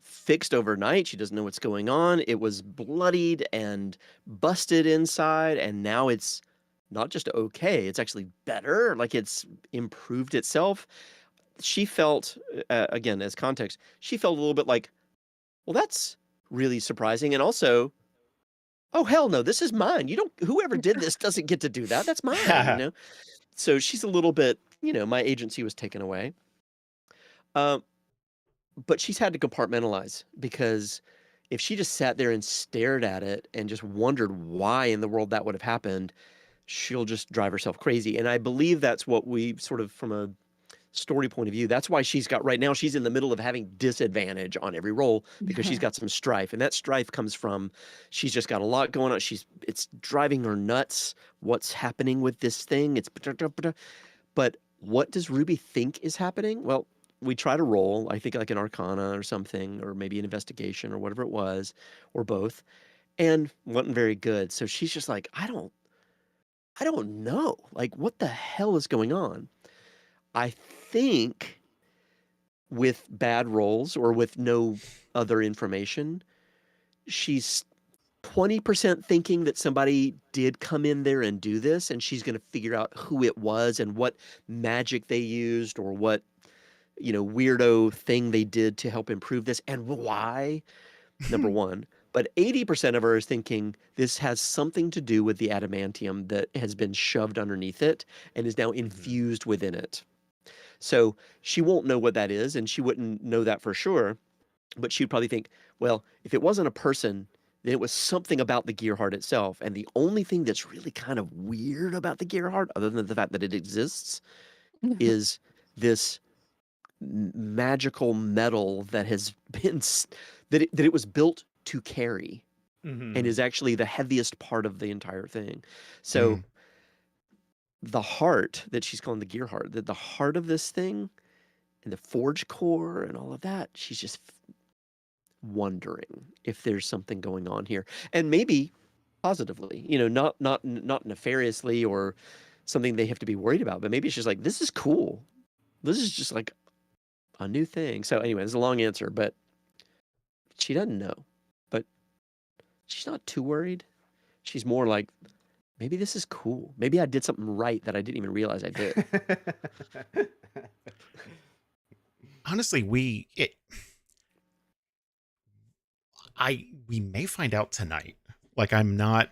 Speaker 3: fixed overnight. She doesn't know what's going on. It was bloodied and busted inside, and now it's not just okay, it's actually better. Like, it's improved itself. She felt, again, as context, she felt a little bit like, well, that's really surprising. And also, oh, hell no, this is mine. Whoever did this doesn't get to do that. That's mine, So she's a little bit, my agency was taken away. But she's had to compartmentalize because if she just sat there and stared at it and just wondered why in the world that would have happened, she'll just drive herself crazy. And I believe that's what we sort of, from a story point of view, that's why she's got right now, she's in the middle of having disadvantage on every roll because she's got some strife. And that strife comes from she's just got a lot going on. It's driving her nuts what's happening with this thing. But what does Ruby think is happening? Well, we try to roll, I think like an arcana or something, or maybe an investigation or whatever it was, or both, and wasn't very good. So she's just like, I don't know. Like, what the hell is going on? I think with bad rolls or with no other information, she's 20% thinking that somebody did come in there and do this, and she's going to figure out who it was and what magic they used or what, weirdo thing they did to help improve this and why, number one. But 80% of her is thinking this has something to do with the adamantium that has been shoved underneath it and is now infused within it. So she won't know what that is, and she wouldn't know that for sure. But she'd probably think, well, if it wasn't a person, then it was something about the gear heart itself. And the only thing that's really kind of weird about the gear heart, other than the fact that it exists, is this magical metal that has been that it was built to carry and is actually the heaviest part of the entire thing. So the heart that she's calling the gear heart, the heart of this thing and the forge core and all of that, she's just wondering if there's something going on here, and maybe positively, not nefariously or something they have to be worried about, but maybe it's just like, this is cool. This is just like a new thing. So anyway, it's a long answer, but she doesn't know, but she's not too worried. She's more like, maybe this is cool. Maybe I did something right that I didn't even realize I did.
Speaker 2: Honestly, we may find out tonight. Like, I'm not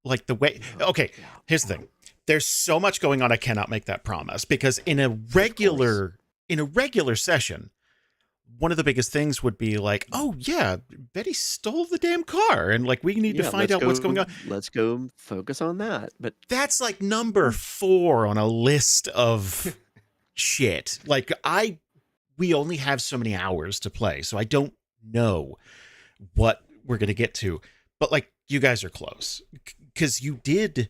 Speaker 2: like the way. Okay, here's the thing. There's so much going on. I cannot make that promise because in a regular session, one of the biggest things would be like, oh yeah, Betty stole the damn car, and like we need to find out what's going on.
Speaker 3: Let's go focus on that. But
Speaker 2: that's like number 4 on a list of shit. Like we only have so many hours to play, so I don't know what we're going to get to. But like, you guys are close because you did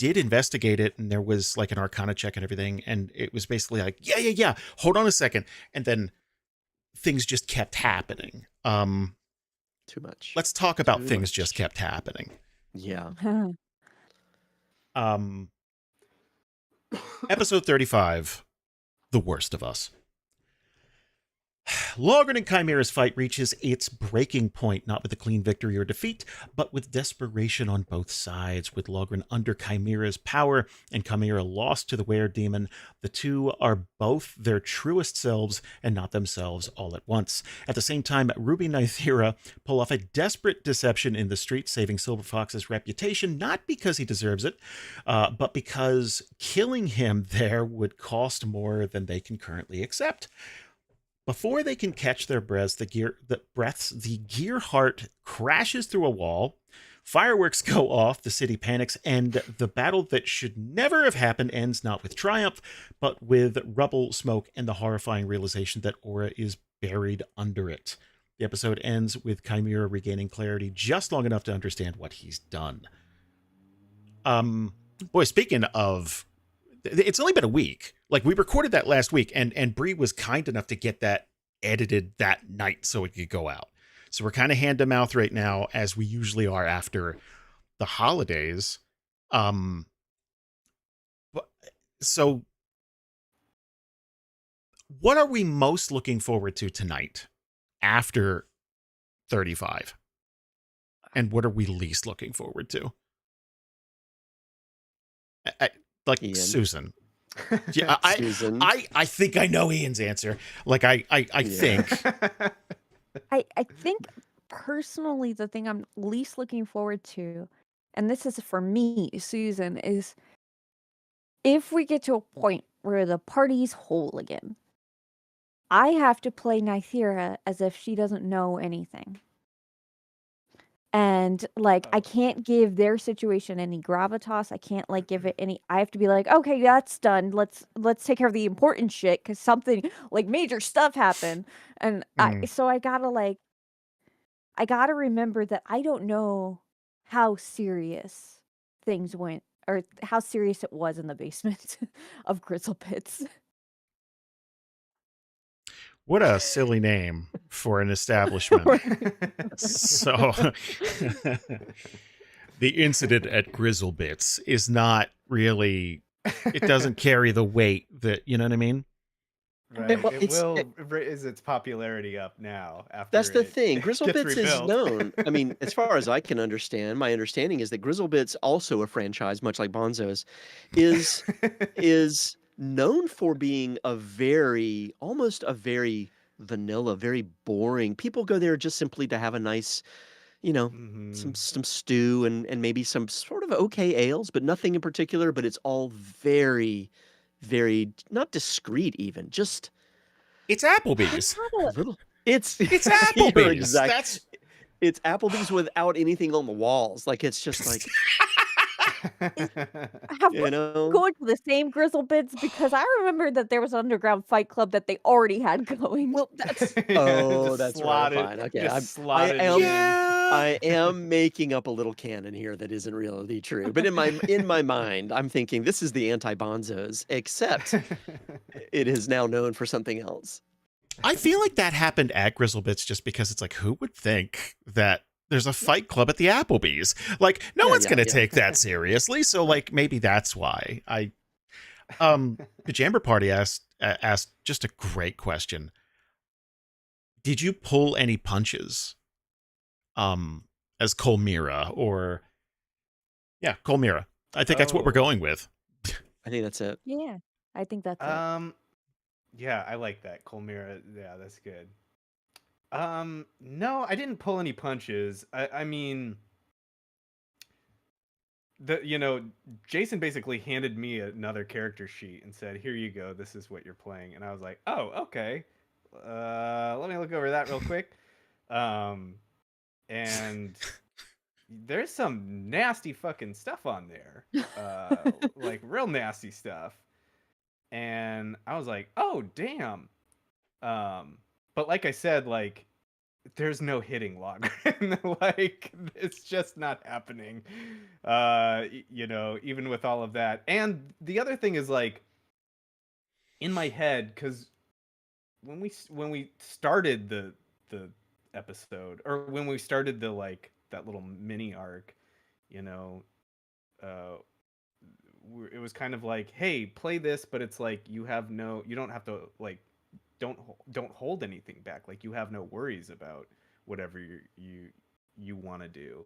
Speaker 2: investigate it, and there was like an arcana check and everything, and it was basically like, yeah, hold on a second, and then things just kept happening.
Speaker 3: Too much.
Speaker 2: Let's talk about things just kept happening.
Speaker 3: Yeah.
Speaker 2: Episode 35, The Worst of Us. Logren and Chimera's fight reaches its breaking point, not with a clean victory or defeat, but with desperation on both sides. With Logren under Chimera's power and Chimera lost to the were-demon, the two are both their truest selves and not themselves all at once. At the same time, Ruby and Nythera pull off a desperate deception in the street, saving Silver Fox's reputation, not because he deserves it, but because killing him there would cost more than they can currently accept. Before they can catch their breaths, the gear heart crashes through a wall. Fireworks go off, the city panics, and the battle that should never have happened ends not with triumph, but with rubble, smoke, and the horrifying realization that Aura is buried under it. The episode ends with Chimera regaining clarity just long enough to understand what he's done. Boy, speaking of, it's only been a week. Like, we recorded that last week, and Bree was kind enough to get that edited that night so it could go out. So we're kind of hand to mouth right now, as we usually are after the holidays. So what are we most looking forward to tonight after 35? And what are we least looking forward to?
Speaker 3: Ian.
Speaker 2: Susan. Yeah,
Speaker 3: Susan.
Speaker 2: I think I know Ian's answer. Like, I think.
Speaker 4: I think personally the thing I'm least looking forward to, and this is for me, Susan, is if we get to a point where the party's whole again, I have to play Nythera as if she doesn't know anything. And like I
Speaker 1: Oh.
Speaker 4: can't give their situation any gravitas. I can't like give it any. I have to be like, okay, that's done. Let's take care of the important shit because something like major stuff happened. And
Speaker 2: Mm.
Speaker 4: so I gotta remember that I don't know how serious things went or how serious it was in the basement of Grizzle Pits.
Speaker 2: What a silly name for an establishment. So the incident at Grizzlebits is not really, it doesn't carry the weight that, you know what I mean?
Speaker 1: Right.
Speaker 3: Well,
Speaker 1: It will raise its popularity up now
Speaker 3: that's
Speaker 1: after
Speaker 3: the
Speaker 1: it
Speaker 3: thing.
Speaker 1: gets
Speaker 3: Grizzlebits is
Speaker 1: rebuilt.
Speaker 3: known. I mean, as far as I can understand, my understanding is that Grizzlebits, also a franchise, much like Bonzo's, is is known for being almost a very vanilla, very boring. People go there just simply to have a nice, you know,
Speaker 1: Hmm.
Speaker 3: some stew and maybe some sort of okay ales, but nothing in particular. But it's all very, very not discreet, even just
Speaker 2: It's
Speaker 4: I
Speaker 2: Applebee's.
Speaker 3: a
Speaker 4: gotta
Speaker 3: little. It's
Speaker 2: It's
Speaker 3: you're
Speaker 2: Applebee's.
Speaker 3: exact.
Speaker 2: That's
Speaker 3: It's Applebee's without anything on the walls. Like it's just like
Speaker 4: is have we
Speaker 3: you
Speaker 4: been
Speaker 3: know.
Speaker 4: going to the same Grizzle Bits? Because I remember that there was an underground fight club that they already had going.
Speaker 3: Well, that's
Speaker 1: Yeah,
Speaker 3: oh, that's right. Fine. Okay,
Speaker 1: just
Speaker 3: I
Speaker 1: slotted it
Speaker 3: am
Speaker 1: in.
Speaker 2: yeah.
Speaker 3: I am making up a little canon here that isn't really true. But in my mind, I'm thinking this is the anti-Bonzos, except it is now known for something else.
Speaker 2: I feel like that happened at Grizzlebits just because it's like, who would think that there's a fight club at the Applebee's? Like, no
Speaker 3: Yeah,
Speaker 2: one's
Speaker 3: yeah,
Speaker 2: going to
Speaker 3: yeah.
Speaker 2: take that seriously. So, like, maybe that's why. Pajamber Party asked just a great question. Did you pull any punches, as Colmira or, yeah, Colmira? I think that's what we're
Speaker 1: Oh.
Speaker 2: going with.
Speaker 3: I think that's it.
Speaker 4: Yeah, I think that's it.
Speaker 1: Yeah, I like that. Colmira, yeah, that's good. No, I didn't pull any punches. I mean, Jason basically handed me another character sheet and said, "Here you go. This is what you're playing." And I was like, "Oh, okay. Let me look over that real quick." Um, and there's some nasty fucking stuff on there. Like real nasty stuff. And I was like, "Oh, damn." But like I said, like there's no hitting Logren. Like it's just not happening. Even with all of that. And the other thing is like in my head, because when we started the episode, or when we started the like that little mini arc, you know, uh it was kind of like, hey, play this, but it's like you don't have to like don't hold anything back. Like you have no worries about whatever you want to do.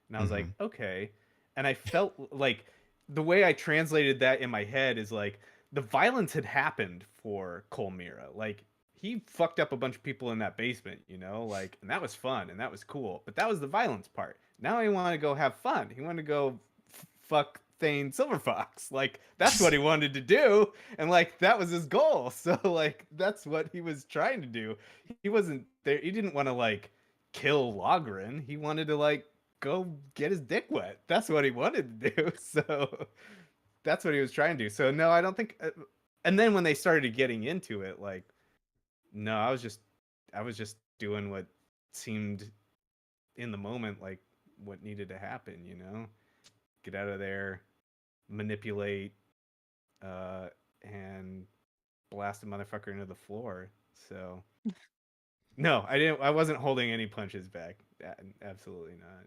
Speaker 1: And I was
Speaker 2: Mm-hmm.
Speaker 1: like, okay. And I felt like the way I translated that in my head is like the violence had happened for Colmira. Like he fucked up a bunch of people in that basement, like, and that was fun and that was cool. But that was the violence part. Now he wanted to go have fun. He wanted to go fuck Thane Silverfox. Like that's what he wanted to do, and like that was his goal. So like that's what he was trying to do. He wasn't there. He didn't want to like kill Logren. He wanted to like go get his dick wet. That's what he wanted to do. So that's what he was trying to do. So no, I don't think. And then when they started getting into it, like, no, I was just doing what seemed in the moment like what needed to happen. Get out of there, manipulate, and blast a motherfucker into the floor. So no, I didn't. I wasn't holding any punches back. Absolutely not.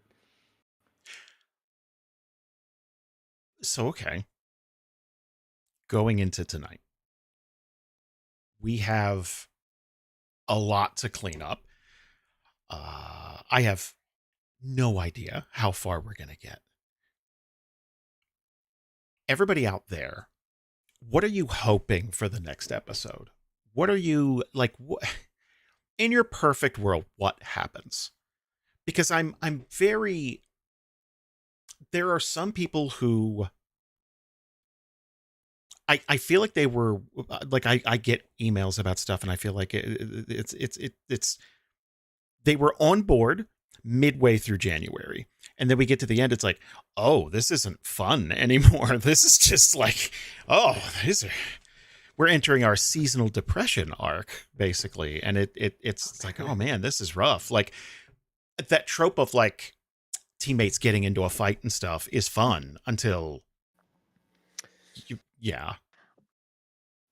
Speaker 2: So, okay. Going into tonight, we have a lot to clean up. I have no idea how far we're going to get. Everybody out there, what are you hoping for the next episode? What are you like? In your perfect world, what happens? Because I'm very. There are some people who I feel like they were like I get emails about stuff and I feel like it's they were on board, midway through January. And then we get to the end, it's like, oh, this isn't fun anymore. This is just like, oh, we're entering our seasonal depression arc, basically. And it's like, oh man, this is rough. Like that trope of like teammates getting into a fight and stuff is fun until yeah.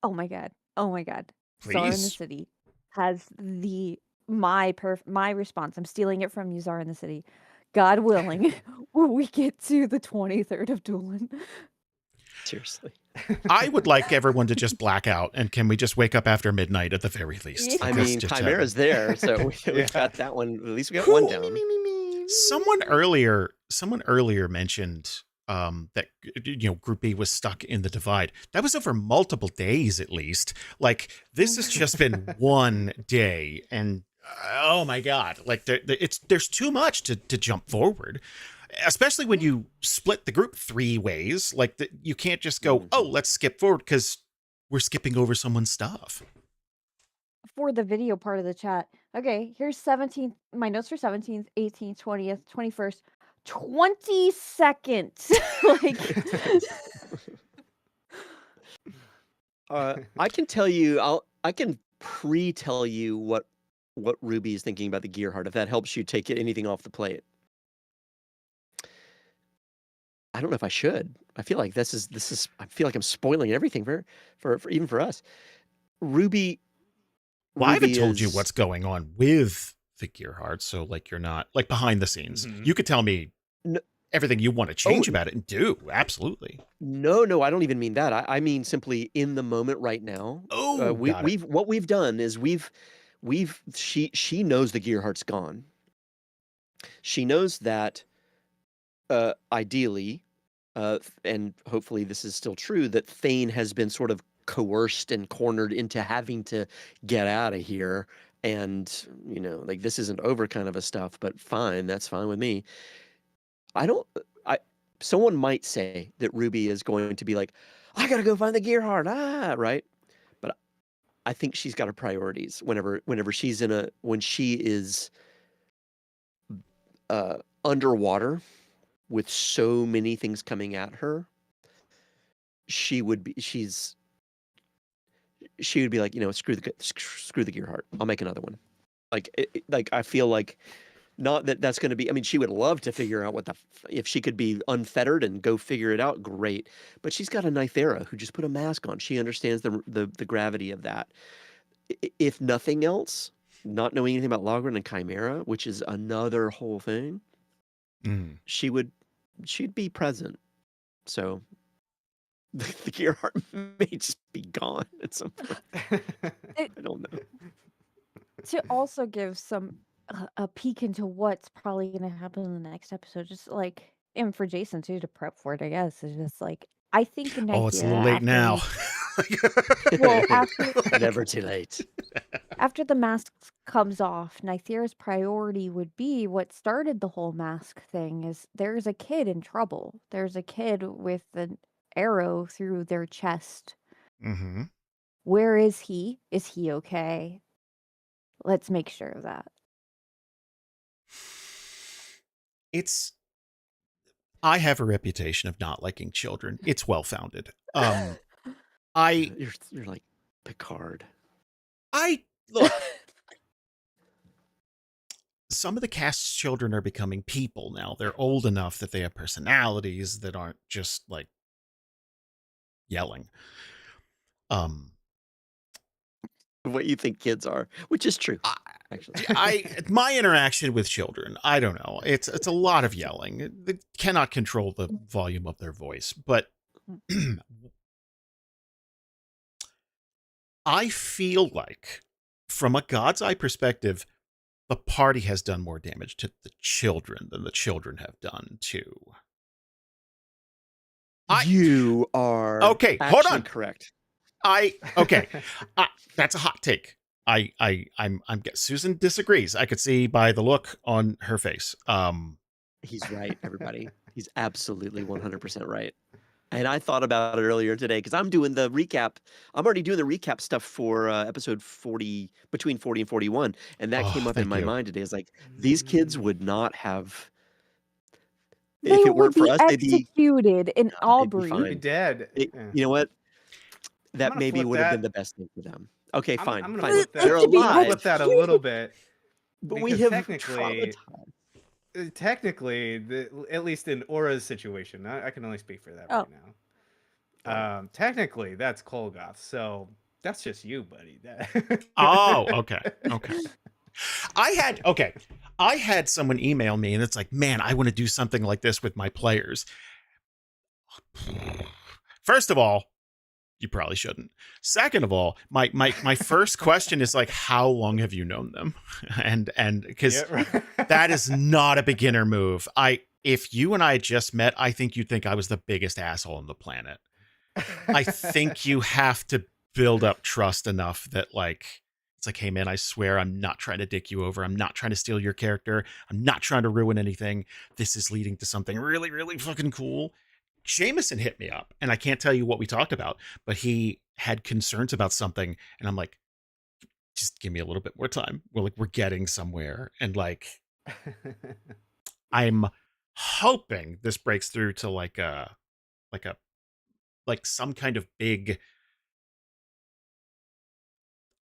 Speaker 4: Oh my god. Oh my god. Czar in the
Speaker 2: Please.
Speaker 4: City has my response. I'm stealing it from you, Czar in the City. God willing, when we get to the 23rd of Doolin.
Speaker 3: Seriously.
Speaker 2: I would like everyone to just black out, and can we just wake up after midnight at the very least?
Speaker 3: I
Speaker 2: Because
Speaker 3: mean,
Speaker 2: just
Speaker 3: Chimera's there, so we've
Speaker 1: Yeah.
Speaker 3: got that one. At least we got one down.
Speaker 2: Someone earlier mentioned that Group B was stuck in the divide. That was over multiple days at least. Like this has just been one day, and oh my god, like there's too much to jump forward. Especially when you split the group 3 ways, like you can't just go, oh, let's skip forward because we're skipping over someone's stuff.
Speaker 4: For the video part of the chat. Okay, here's 17th. My notes for 17th, 18th, 20th, 21st, 22nd.
Speaker 3: I can tell you. I can pre-tell you what Ruby is thinking about the gear heart. If that helps you take anything off the plate. I don't know if I should. I feel like this is. I feel like I'm spoiling everything for even for us. Ruby.
Speaker 2: Well, I haven't told you what's going on with the gear heart, so like you're not like behind the scenes.
Speaker 1: Mhm.
Speaker 2: You could tell me everything you want to change about it, and do absolutely.
Speaker 3: No, I don't even mean that. I mean simply in the moment right now.
Speaker 2: Oh,
Speaker 3: what we've done is she knows the gear heart's gone. She knows that ideally, and hopefully this is still true, that Thane has been sort of coerced and cornered into having to get out of here, and like this isn't over kind of a stuff, but fine, that's fine with me. Someone might say that Ruby is going to be like, I gotta go find the gear heart, right? But I think she's got her priorities whenever when she is underwater with so many things coming at her. She would be like, screw the gear heart. I'll make another one. Like I feel like not that that's going to be. I mean, she would love to figure out if she could be unfettered and go figure it out. Great, but she's got a Nythera who just put a mask on. She understands the gravity of that. If nothing else, not knowing anything about Logran and Chimera, which is another whole thing, she'd be present. So the gear heart may just be gone at some point. I don't know.
Speaker 4: To also give a peek into what's probably going to happen in the next episode, just like, and for Jason too to prep for it, I guess, is just like, I think Nythera,
Speaker 2: oh, it's a little late now.
Speaker 4: Well,
Speaker 3: never too late.
Speaker 4: After the mask comes off, Nythera's priority would be what started the whole mask thing. Is there's a kid in trouble. There's a kid with an arrow through their chest.
Speaker 2: Mm-hmm.
Speaker 4: Where is he? Is he okay? Let's make sure of that.
Speaker 2: I have a reputation of not liking children. It's well-founded.
Speaker 3: You're like Picard.
Speaker 2: Look, some of the cast's children are becoming people now. They're old enough that they have personalities that aren't just like yelling.
Speaker 3: What you think kids are, which is true. Actually,
Speaker 2: my interaction with children, I don't know. It's a lot of yelling. They cannot control the volume of their voice, but I feel like, from a God's eye perspective, the party has done more damage to the children than the children have done to.
Speaker 3: You are
Speaker 2: okay. Hold on.
Speaker 3: Correct.
Speaker 2: That's a hot take. I'm Susan disagrees. I could see by the look on her face.
Speaker 3: He's right, everybody. He's absolutely 100% right. And I thought about it earlier today because I'm doing the recap. I'm already doing the recap stuff for episode 40, between 40 and 41. And that came
Speaker 2: Oh,
Speaker 3: up in
Speaker 2: thank
Speaker 3: my
Speaker 2: you.
Speaker 3: mind today. It's like, these kids
Speaker 1: Mm.
Speaker 3: would not have,
Speaker 4: They
Speaker 3: if it
Speaker 4: would
Speaker 3: weren't for
Speaker 4: be
Speaker 3: us,
Speaker 4: executed in
Speaker 3: they'd be
Speaker 4: Aubrey.
Speaker 1: Be
Speaker 3: fine.
Speaker 1: dead. Yeah.
Speaker 3: You know what?
Speaker 1: I'm
Speaker 3: That
Speaker 1: gonna
Speaker 3: maybe
Speaker 1: flip
Speaker 3: would have been
Speaker 1: that.
Speaker 3: the best thing for them. Okay,
Speaker 1: I'm
Speaker 3: fine,
Speaker 1: gonna
Speaker 3: fine.
Speaker 1: flip
Speaker 3: They're
Speaker 1: that.
Speaker 4: To be
Speaker 1: I'm gonna flip
Speaker 3: alive,
Speaker 1: that a
Speaker 4: executed.
Speaker 1: little bit
Speaker 3: but we
Speaker 1: because
Speaker 3: have
Speaker 1: technically,
Speaker 3: traumatized.
Speaker 1: at least in Aura's situation, I can only speak for that
Speaker 4: Oh,
Speaker 1: right now.
Speaker 3: Got it.
Speaker 1: Technically, that's Kolgoth, so that's just you, buddy.
Speaker 2: Oh, okay. Okay. I had someone email me and it's like, man, I want to do something like this with my players. First of all, you probably shouldn't. Second of all, my first question is like, how long have you known them? And because
Speaker 1: Yeah, right.
Speaker 2: that is not a beginner move. If you and I had just met, I think you'd think I was the biggest asshole on the planet. I think you have to build up trust enough that like it's like, hey man, I swear I'm not trying to dick you over. I'm not trying to steal your character. I'm not trying to ruin anything. This is leading to something really, really fucking cool. Jameson hit me up, and I can't tell you what we talked about, but he had concerns about something, and I'm like, just give me a little bit more time. We're getting somewhere, and like I'm hoping this breaks through to like a like some kind of big,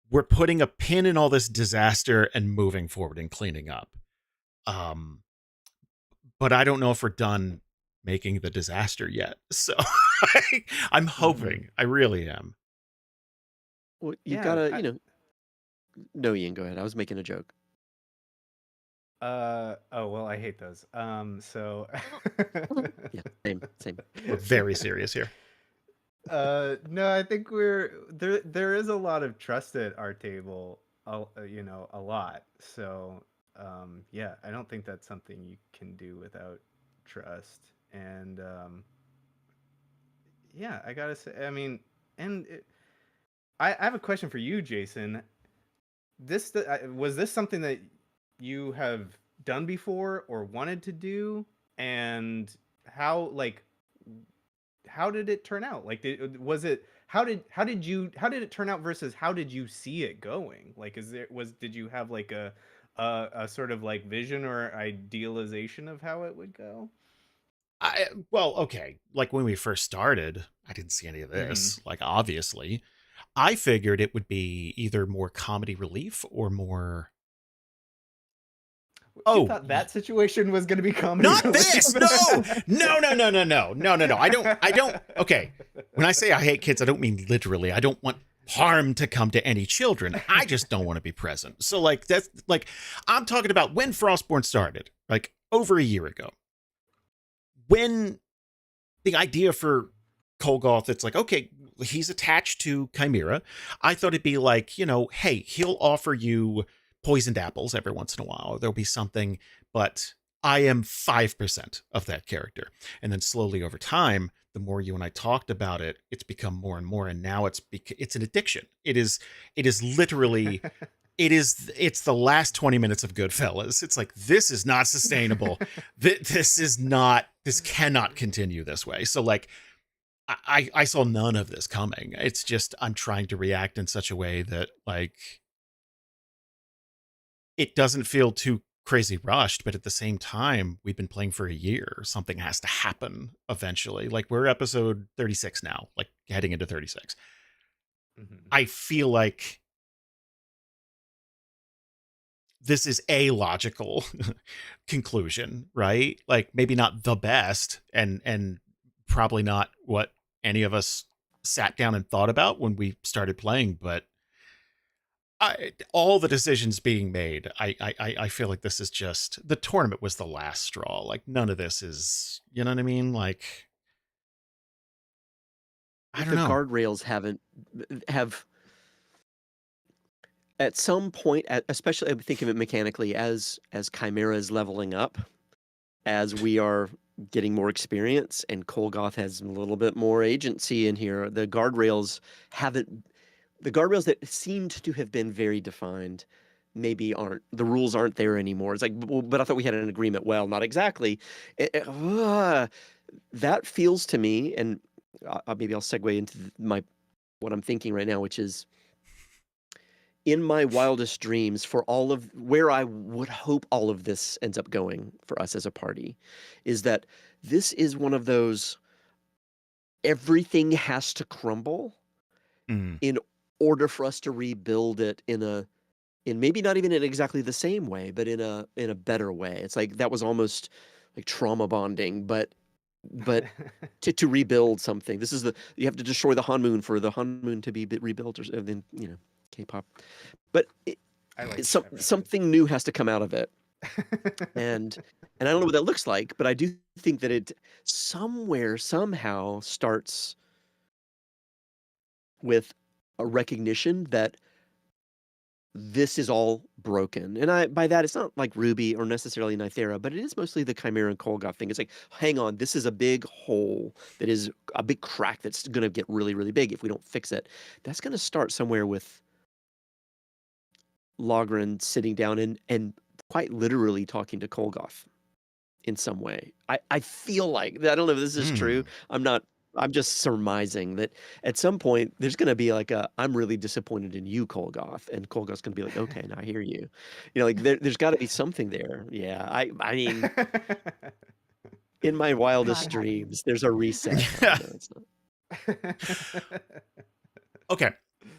Speaker 2: we're putting a pin in all this disaster and moving forward and cleaning up. Um, but I don't know if we're done making the disaster yet. So I'm
Speaker 1: Mhm.
Speaker 2: hoping. I really am.
Speaker 3: Well, you've got
Speaker 1: Yeah.
Speaker 3: to, no, Ian, go ahead. I was making a joke.
Speaker 1: Oh well, I hate those. So.
Speaker 3: Yeah, same, same.
Speaker 2: We're very serious here.
Speaker 1: No, I think we're there. There is a lot of trust at our table. A lot. So, yeah, I don't think that's something you can do without trust. And yeah, I gotta say, I mean, and I have a question for you, Jason. Was this something that you have done before or wanted to do? And how like how did it turn out? Like, was it how did it turn out versus how did you see it going? Like, did you have like a sort of like vision or idealization of how it would go?
Speaker 2: Well, okay. Like when we first started, I didn't see any of
Speaker 1: Mm-hmm.
Speaker 2: this. Like obviously, I figured it would be either more comedy relief or more.
Speaker 1: You
Speaker 2: Oh,
Speaker 1: thought that situation was going to be comedy
Speaker 2: not
Speaker 1: relief?
Speaker 2: this. No, no, no, no, no, no, no, no, no. I don't. Okay. When I say I hate kids, I don't mean literally. I don't want harm to come to any children. I just don't want to be present. So like that's like I'm talking about when Frostborn started, like over a year ago. When the idea for Kolgoth, it's like, okay, he's attached to Chimera. I thought it'd be like, hey, he'll offer you poisoned apples every once in a while. There'll be something, but I am 5% of that character. And then slowly over time, the more you and I talked about it, it's become more and more. And now it's an addiction. It is literally it's the last 20 minutes of Goodfellas. It's like, this is not sustainable. This cannot continue this way. So like, I saw none of this coming. It's just, I'm trying to react in such a way that like, it doesn't feel too crazy rushed, but at the same time, we've been playing for a year. Something has to happen eventually. Like we're episode 36 now, like heading into 36.
Speaker 1: Mhm.
Speaker 2: I feel like this is a logical conclusion, right? Like maybe not the best and probably not what any of us sat down and thought about when we started playing, but all the decisions being made, I feel like this is just, the tournament was the last straw. Like none of this is, you know what I mean? Like I don't
Speaker 3: The
Speaker 2: know.
Speaker 3: guardrails have at some point, especially I think of it mechanically as Chimera is leveling up, as we are getting more experience, and Kolgoth has a little bit more agency in here. Haven't the guardrails that seemed to have been very defined maybe aren't, the rules aren't there anymore. It's like, well, but I thought we had an agreement. Well, not exactly. That feels to me, and maybe I'll segue into my what I'm thinking right now, which is in my wildest dreams for all of where I would hope all of this ends up going for us as a party, is that this is one of those everything has to crumble
Speaker 2: Mm.
Speaker 3: in order for us to rebuild it in maybe not even in exactly the same way, but in a better way. It's like that was almost like trauma bonding, but to rebuild something. This is you have to destroy the Hanmoon for the Hanmoon to be rebuilt, or then K-pop. But
Speaker 1: I like that reference.
Speaker 3: something new has to come out of it, and I don't know what that looks like, but I do think that it somewhere somehow starts with a recognition that this is all broken. And by that, it's not like Ruby or necessarily Nythera, but it is mostly the Chimera and Kolgoth thing. It's like, hang on, this is a big hole that is a big crack that's going to get really, really big if we don't fix it. That's going to start somewhere with Logren sitting down and quite literally talking to Kolgoth in some way. I feel like, I don't know if this is true. I'm just surmising that at some point there's going to be like I'm really disappointed in you, Kolgoth, and Kolgoth's going to be like, okay, now I hear you. Like there's got to be something there. Yeah, I mean, in my wildest
Speaker 4: God,
Speaker 3: dreams, there's a reset.
Speaker 2: Yeah.
Speaker 3: No, it's not.
Speaker 2: Okay.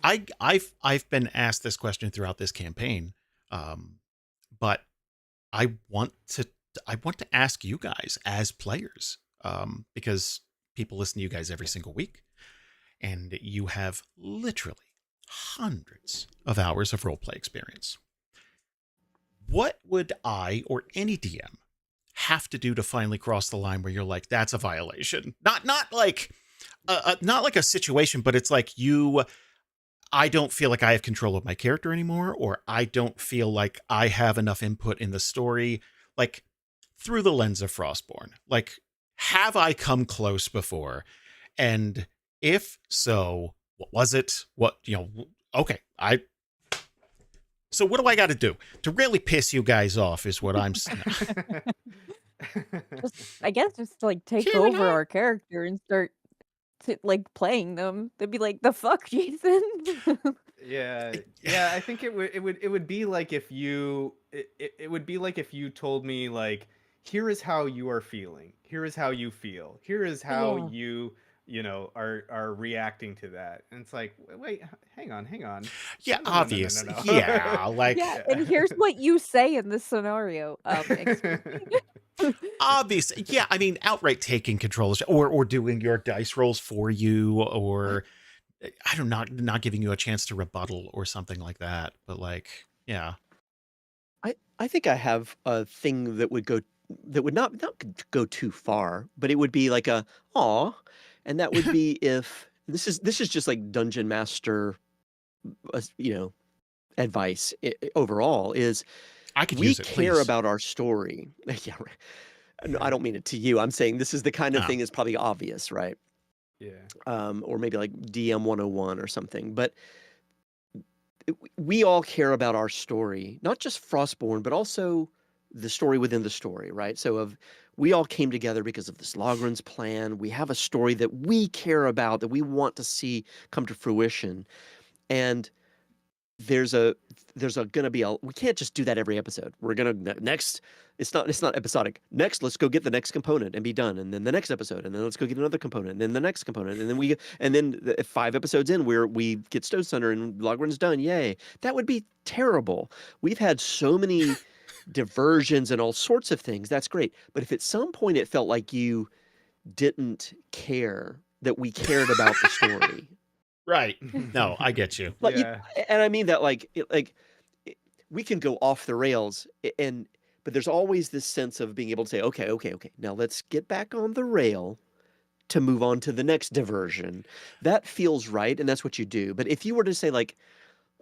Speaker 2: I've been asked this question throughout this campaign, but I want to ask you guys as players, because people listen to you guys every single week, and you have literally hundreds of hours of roleplay experience. What would I or any DM have to do to finally cross the line where you're like, that's a violation? Not like a situation, but it's like I don't feel like I have control of my character anymore, or I don't feel like I have enough input in the story, like through the lens of Frostborn. Like, have I come close before? And if so, what was it? Okay, so what do I got to do to really piss you guys off is what I'm saying.
Speaker 4: I guess just like take over our character and start like playing them. They'd be like, "The fuck, Jason."
Speaker 1: Yeah, I think it would be like if it would be like if you told me like, here is how you are feeling, here is how you feel, here is how
Speaker 4: Yeah.
Speaker 1: you are reacting to that, and it's like, wait, hang on,
Speaker 2: Yeah,
Speaker 1: no,
Speaker 2: obvious.
Speaker 1: no.
Speaker 2: Yeah, like
Speaker 4: Yeah, and here's what you say in this scenario. Excuse me.
Speaker 2: obvious. Yeah, I mean, outright taking control or doing your dice rolls for you, or I don't know, not giving you a chance to rebuttal or something like that. But like, yeah.
Speaker 3: I think I have a thing that would not go too far, but it would be like a aw, and that would be if this is just like dungeon master, advice overall is
Speaker 2: I could
Speaker 3: we
Speaker 2: use it,
Speaker 3: care
Speaker 2: please.
Speaker 3: about our story. Yeah, right. No, I don't mean it to you. I'm saying this is the kind of
Speaker 2: No.
Speaker 3: thing that's probably obvious, right?
Speaker 1: Yeah.
Speaker 3: Or maybe like DM 101 or something. But we all care about our story, not just Frostborn, but also the story within the story, right? So we all came together because of this Logren's plan. We have a story that we care about, that we want to see come to fruition. And there's gonna be we can't just do that every episode. We're gonna next. It's not episodic. Next, let's go get the next component and be done, and then the next episode, and then let's go get another component, and then the next component, and then 5 episodes in, we get Stone Thunder and Logren's done. Yay! That would be terrible. We've had so many diversions and all sorts of things. That's great, but if at some point it felt like you didn't care that we cared about the story.
Speaker 2: Right. No, I get you.
Speaker 3: Like,
Speaker 1: Yeah.
Speaker 3: and I mean that we can go off the rails, but there's always this sense of being able to say, okay, now let's get back on the rail to move on to the next diversion. That feels right, and that's what you do. But if you were to say like,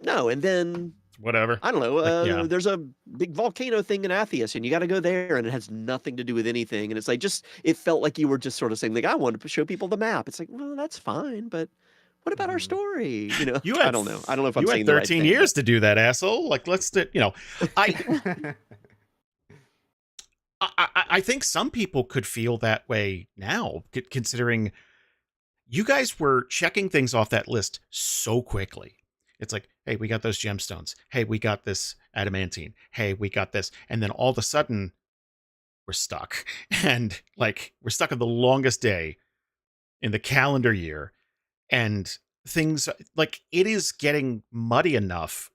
Speaker 3: no, and then
Speaker 2: Whatever.
Speaker 3: I don't know,
Speaker 2: yeah.
Speaker 3: there's a big volcano thing in Atheus, and you got to go there, and it has nothing to do with anything, and it's like it felt like you were just sort of saying like, I want to show people the map. It's like, well, that's fine, but what about our story?
Speaker 2: You had,
Speaker 3: I don't know. I don't know if I'm
Speaker 2: you had
Speaker 3: saying the right
Speaker 2: 13
Speaker 3: thing,
Speaker 2: years to do that, asshole. Like, let's do, I think some people could feel that way now, considering you guys were checking things off that list so quickly. It's like, hey, we got those gemstones. Hey, we got this adamantine. Hey, we got this. And then all of a sudden, we're stuck. And like, we're stuck on the longest day in the calendar year. And things like it is getting muddy enough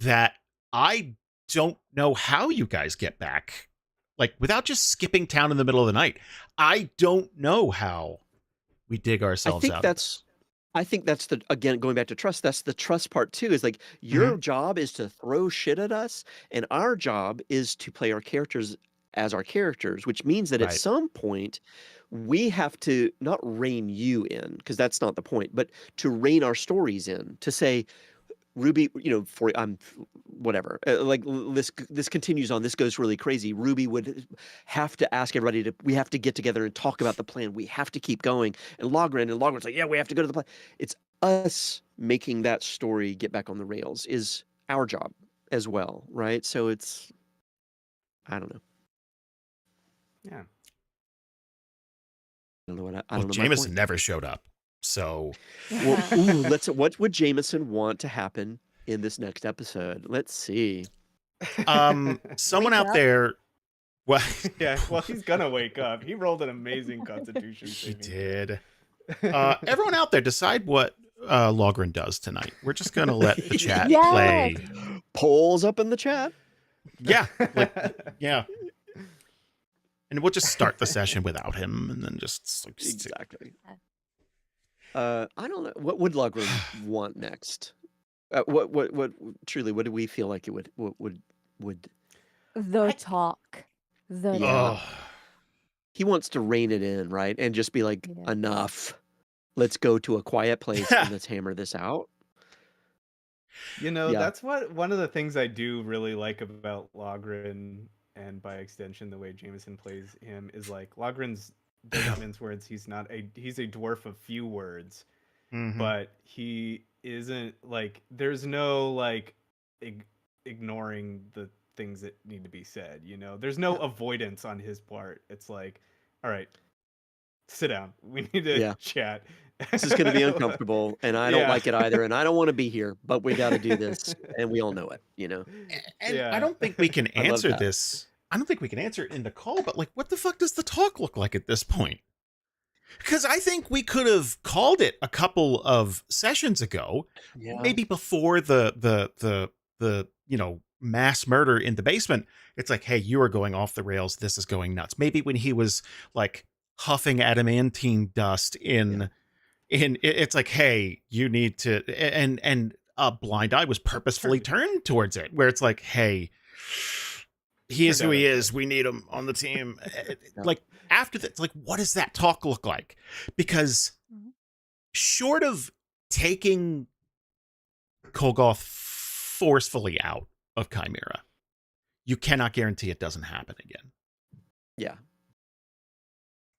Speaker 2: that I don't know how you guys get back. Like, without just skipping town in the middle of the night, I don't know how we dig
Speaker 3: I
Speaker 2: ourselves
Speaker 3: think
Speaker 2: out of
Speaker 3: that's I think that's the again going back to trust, that's the trust part too, is like your job is to throw shit at us, and our job is to play our characters as our characters, which means that at
Speaker 2: Right.
Speaker 3: some point we have to not rein you in, because that's not the point, but to rein our stories in, to say, Ruby, for whatever, this continues on. This goes really crazy. Ruby would have to ask everybody to. We have to get together and talk about the plan. We have to keep going. And Logren's like, yeah, we have to go to the plan. It's us making that story get back on the rails is our job as well, right? So it's, I don't know.
Speaker 1: Yeah.
Speaker 3: I don't know what I
Speaker 2: Well,
Speaker 3: don't know my
Speaker 2: Jameson
Speaker 3: point.
Speaker 2: never showed up. So
Speaker 3: Well, what would Jameson want to happen in this next episode? Let's see.
Speaker 2: someone
Speaker 4: Wake
Speaker 2: out
Speaker 4: up.
Speaker 2: there. Well,
Speaker 1: Yeah, well, he's gonna wake up. He rolled an amazing Constitution
Speaker 2: he
Speaker 1: saving
Speaker 2: did.
Speaker 1: throw.
Speaker 2: Everyone out there, decide what Logren does tonight. We're just gonna let the chat
Speaker 4: Yes!
Speaker 2: play.
Speaker 3: Polls up in the chat.
Speaker 2: Yeah, yeah. And we'll just start the session without him, and then just like,
Speaker 3: Exactly. I don't know. What would Logren want next? What truly? What do we feel like it would
Speaker 4: The talk. The
Speaker 3: Yeah.
Speaker 4: talk.
Speaker 2: Oh,
Speaker 3: he wants to rein it in, right? And just be like,
Speaker 4: Yeah.
Speaker 3: enough. Let's go to a quiet place and let's hammer this out. Yeah.
Speaker 1: That's one of the things I do really like about Logren, and by extension the way Jameson plays him, is like Logren's doesn't mince words. He's a dwarf of few words,
Speaker 2: mhm.
Speaker 1: but he isn't like there's no like ignoring the things that need to be said. There's no avoidance on his part. It's like, all right, sit down. We need to
Speaker 3: Yeah.
Speaker 1: chat.
Speaker 3: This is going to be uncomfortable, and I don't
Speaker 1: Yeah.
Speaker 3: like it either, and I don't want to be here, but we got to do this, and we all know it,
Speaker 2: And
Speaker 1: Yeah.
Speaker 2: I don't think we can
Speaker 3: I love
Speaker 2: answer
Speaker 3: that.
Speaker 2: this. I don't think we can answer it in the call, but like, what the fuck does the talk look like at this point? Because I think we could have called it a couple of sessions ago,
Speaker 3: Yeah.
Speaker 2: maybe before the mass murder in the basement. It's like, hey, you are going off the rails. This is going nuts. Maybe when he was like huffing adamantine dust it's like, hey, you need to, and a blind eye was purposefully turned towards it, where it's like, hey, he is who he is. We need him on the team. Like after that, it's like, what does that talk look like? Because short of taking Kolgoth forcefully out of Chimera, you cannot guarantee it doesn't happen again.
Speaker 3: Yeah.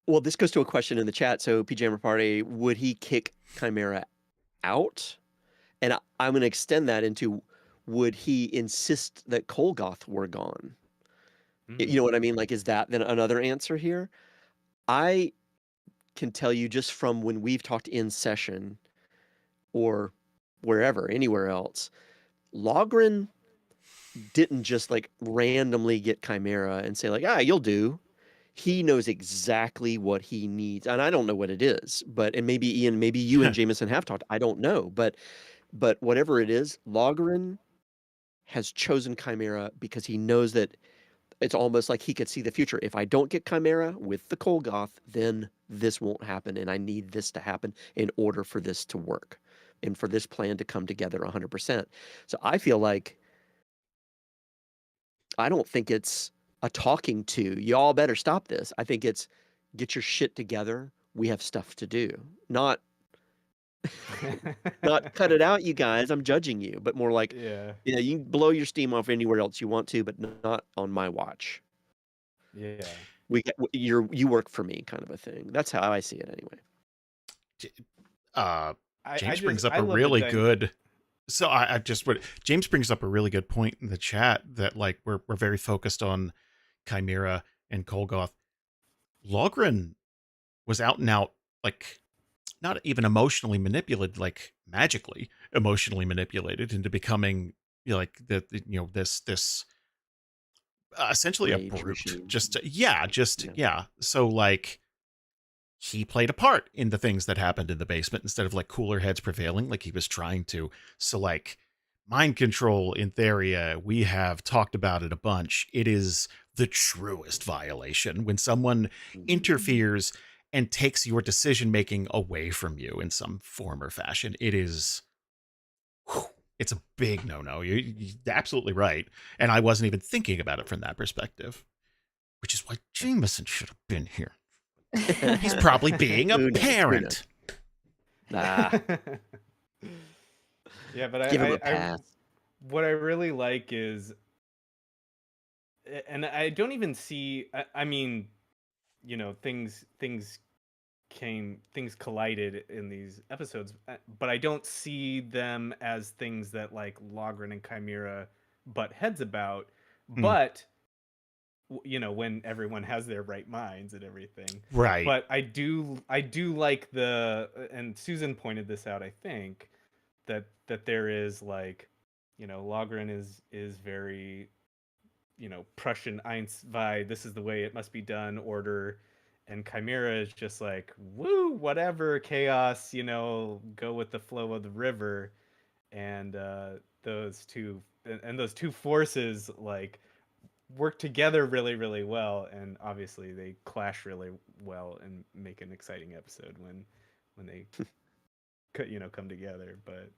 Speaker 3: Well, this goes to a question in the chat. So, PJ Party, would he kick Chimera out? And I'm going to extend that into, would he insist that Kolgoth were gone? You know what I mean? Like, is that then another answer here? I can tell you just from when we've talked in session or wherever, anywhere else, Logren didn't just like randomly get Chimera and say like, you'll do. He knows exactly what he needs. And I don't know what it is, and maybe Ian, maybe you and Jameson have talked. I don't know. But whatever it is, Logren has chosen Chimera because he knows that it's almost like he could see the future. If I don't get Chimera with the Kolgoth, then this won't happen. And I need this to happen in order for this to work and for this plan to come together 100%. So I feel like, I don't think it's a talking to, y'all better stop this. I think it's, get your shit together. We have stuff to do. Not cut it out, you guys. I'm judging you, but more like,
Speaker 1: Yeah.
Speaker 3: You can blow your steam off anywhere else you want to, but not on my watch.
Speaker 1: Yeah.
Speaker 3: You work for me, kind of a thing. That's how I see it, anyway.
Speaker 2: James brings up a really good. So James brings up a really good point in the chat that like we're very focused on Chimera and Kolgoth. Logren was out and out like not even emotionally manipulated, like magically emotionally manipulated into becoming like this essentially a
Speaker 3: Rage
Speaker 2: brute.
Speaker 3: machine.
Speaker 2: Yeah. So like he played a part in the things that happened in the basement instead of like cooler heads prevailing like he was trying to. So like mind control in Theria, we have talked about it a bunch. It is the truest violation when someone interferes and takes your decision making away from you in some form or fashion. It is it's a big no-no. You're absolutely right. And I wasn't even thinking about it from that perspective, which is why Jameson should have been here. He's probably being a
Speaker 3: Who knows? Who
Speaker 2: parent.
Speaker 3: Ah,
Speaker 1: Yeah, but
Speaker 3: give him a
Speaker 1: I
Speaker 3: pass.
Speaker 1: what I really like is, and I don't even see. I mean, things collided in these episodes, but I don't see them as things that like Logren and Chimera butt heads about.
Speaker 2: Mm.
Speaker 1: But when everyone has their right minds and everything.
Speaker 2: Right.
Speaker 1: But I do like and Susan pointed this out, I think, that there is like, Logren is very, Prussian Einstein, this is the way it must be done, order, and Chimera is just like, woo, whatever, chaos, go with the flow of the river. And those two forces like work together really, really well, and obviously they clash really well and make an exciting episode when they come together. But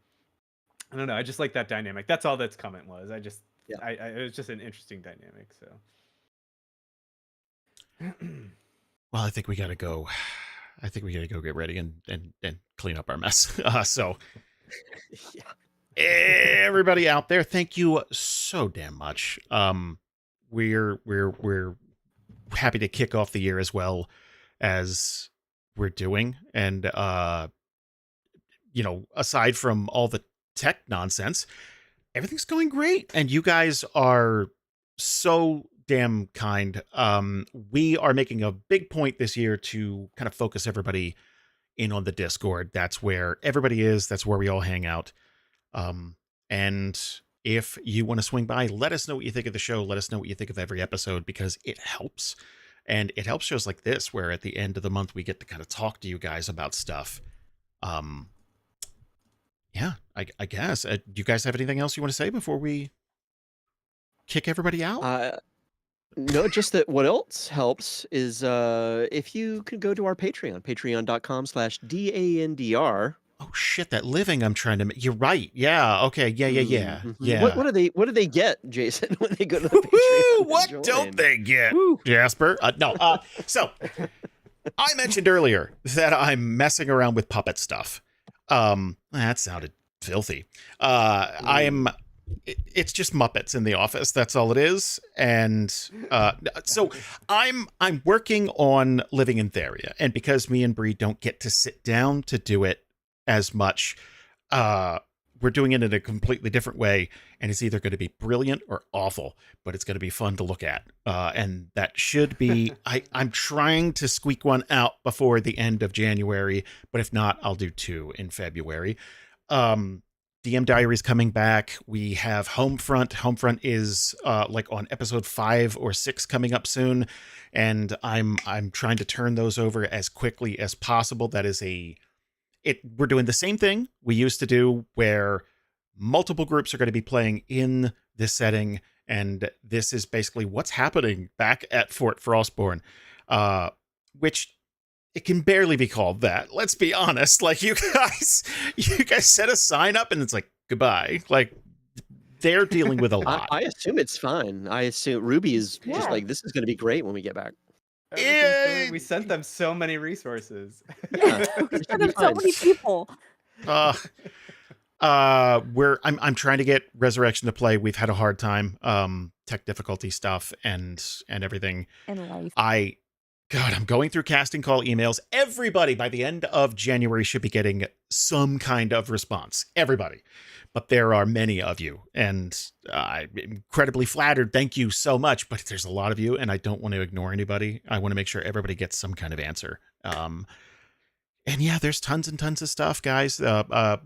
Speaker 1: I don't know, I just like that dynamic. That's all that's comment was.
Speaker 3: Yeah.
Speaker 1: It was just an interesting dynamic. So
Speaker 2: Well, I think we gotta go. I think we gotta go get ready and clean up our mess. So
Speaker 3: Yeah.
Speaker 2: everybody out there, thank you so damn much. We're happy to kick off the year as well as we're doing, and aside from all the tech nonsense, everything's going great, and you guys are so damn kind. We are making a big point this year to kind of focus everybody in on the Discord. That's where everybody is. That's where we all hang out. And if you want to swing by, let us know what you think of the show. Let us know what you think of every episode, because it helps. And it helps shows like this, where at the end of the month, we get to kind of talk to you guys about stuff. Yeah, I guess. Do you guys have anything else you want to say before we kick everybody out?
Speaker 3: No, just that what else helps is if you could go to our Patreon, patreon.com/DANDR.
Speaker 2: Oh shit, that living I'm trying to make. You're right. Yeah. Okay. Yeah.
Speaker 3: Mhm.
Speaker 2: Yeah.
Speaker 3: What do they get, Jason, when they go to the
Speaker 2: Woo-hoo!
Speaker 3: Patreon? and
Speaker 2: What
Speaker 3: join?
Speaker 2: don't they get,
Speaker 3: Woo.
Speaker 2: Jasper? No. So I mentioned earlier that I'm messing around with puppet stuff. That sounded filthy. It's just Muppets in the office. That's all it is. And so I'm working on Living in Theria, and because me and Bree don't get to sit down to do it as much, we're doing it in a completely different way, and it's either going to be brilliant or awful, but it's going to be fun to look at. And that should be, I'm trying to squeak one out before the end of January, but if not, I'll do 2 in February. DM Diaries coming back. We have Homefront. Homefront is like on episode 5 or 6 coming up soon, and I'm trying to turn those over as quickly as possible. That is we're doing the same thing we used to do, where multiple groups are going to be playing in this setting, and this is basically what's happening back at Fort Frostborn, which it can barely be called that. Let's be honest. Like you guys set a sign up and it's like goodbye. Like they're dealing with a lot.
Speaker 3: I assume it's fine. I assume Ruby is just
Speaker 4: Yeah.
Speaker 3: like, this is going to be great when we get back.
Speaker 1: We sent them so many resources.
Speaker 3: Yeah.
Speaker 4: We sent them so many people.
Speaker 2: I'm trying to get Resurrection to play. We've had a hard time, tech difficulty stuff and everything.
Speaker 4: In life.
Speaker 2: I'm going through casting call emails. Everybody by the end of January should be getting some kind of response. Everybody. But there are many of you, and I'm incredibly flattered. Thank you so much. But there's a lot of you, and I don't want to ignore anybody. I want to make sure everybody gets some kind of answer. And yeah, there's tons and tons of stuff, guys. Java's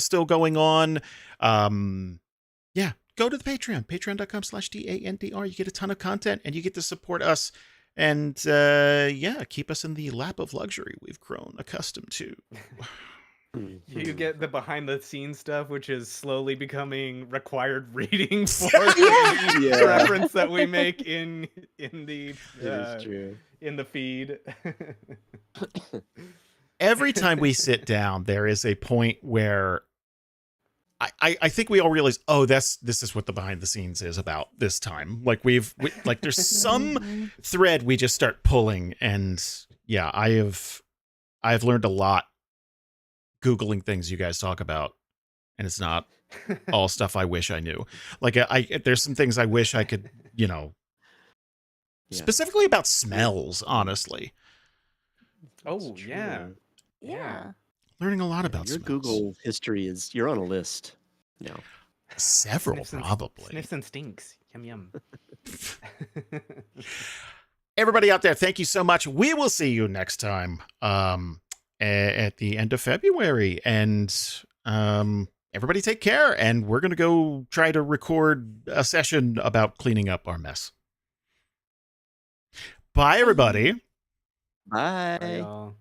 Speaker 2: still going on. Yeah, go to the Patreon, patreon.com/DANDR. You get a ton of content and you get to support us. And yeah, keep us in the lap of luxury we've grown accustomed to.
Speaker 1: You get the behind the scenes stuff, which is slowly becoming required reading for
Speaker 4: Yeah.
Speaker 3: Yeah.
Speaker 1: reference that we make in the
Speaker 3: It is true.
Speaker 1: in the feed.
Speaker 2: Every time we sit down, there is a point where I think we all realize, oh, this is what the behind the scenes is about this time. Like like there's some thread we just start pulling, and yeah, I've learned a lot Googling things you guys talk about, and it's not all stuff I wish I knew. Like there's some things I wish I could,
Speaker 3: Yeah.
Speaker 2: specifically about smells, honestly.
Speaker 1: Oh
Speaker 3: It's
Speaker 1: yeah.
Speaker 3: true.
Speaker 4: Yeah.
Speaker 2: Learning a lot about
Speaker 3: Your
Speaker 2: smells.
Speaker 3: Google history you're on a list now.
Speaker 2: Several,
Speaker 1: Sniffs and-
Speaker 2: probably.
Speaker 1: Sniffs and stinks. Yum yum.
Speaker 2: Everybody out there, thank you so much. We will see you next time at the end of February. And everybody take care. And we're going to go try to record a session about cleaning up our mess. Bye, everybody.
Speaker 3: Bye.
Speaker 1: Bye, y'all.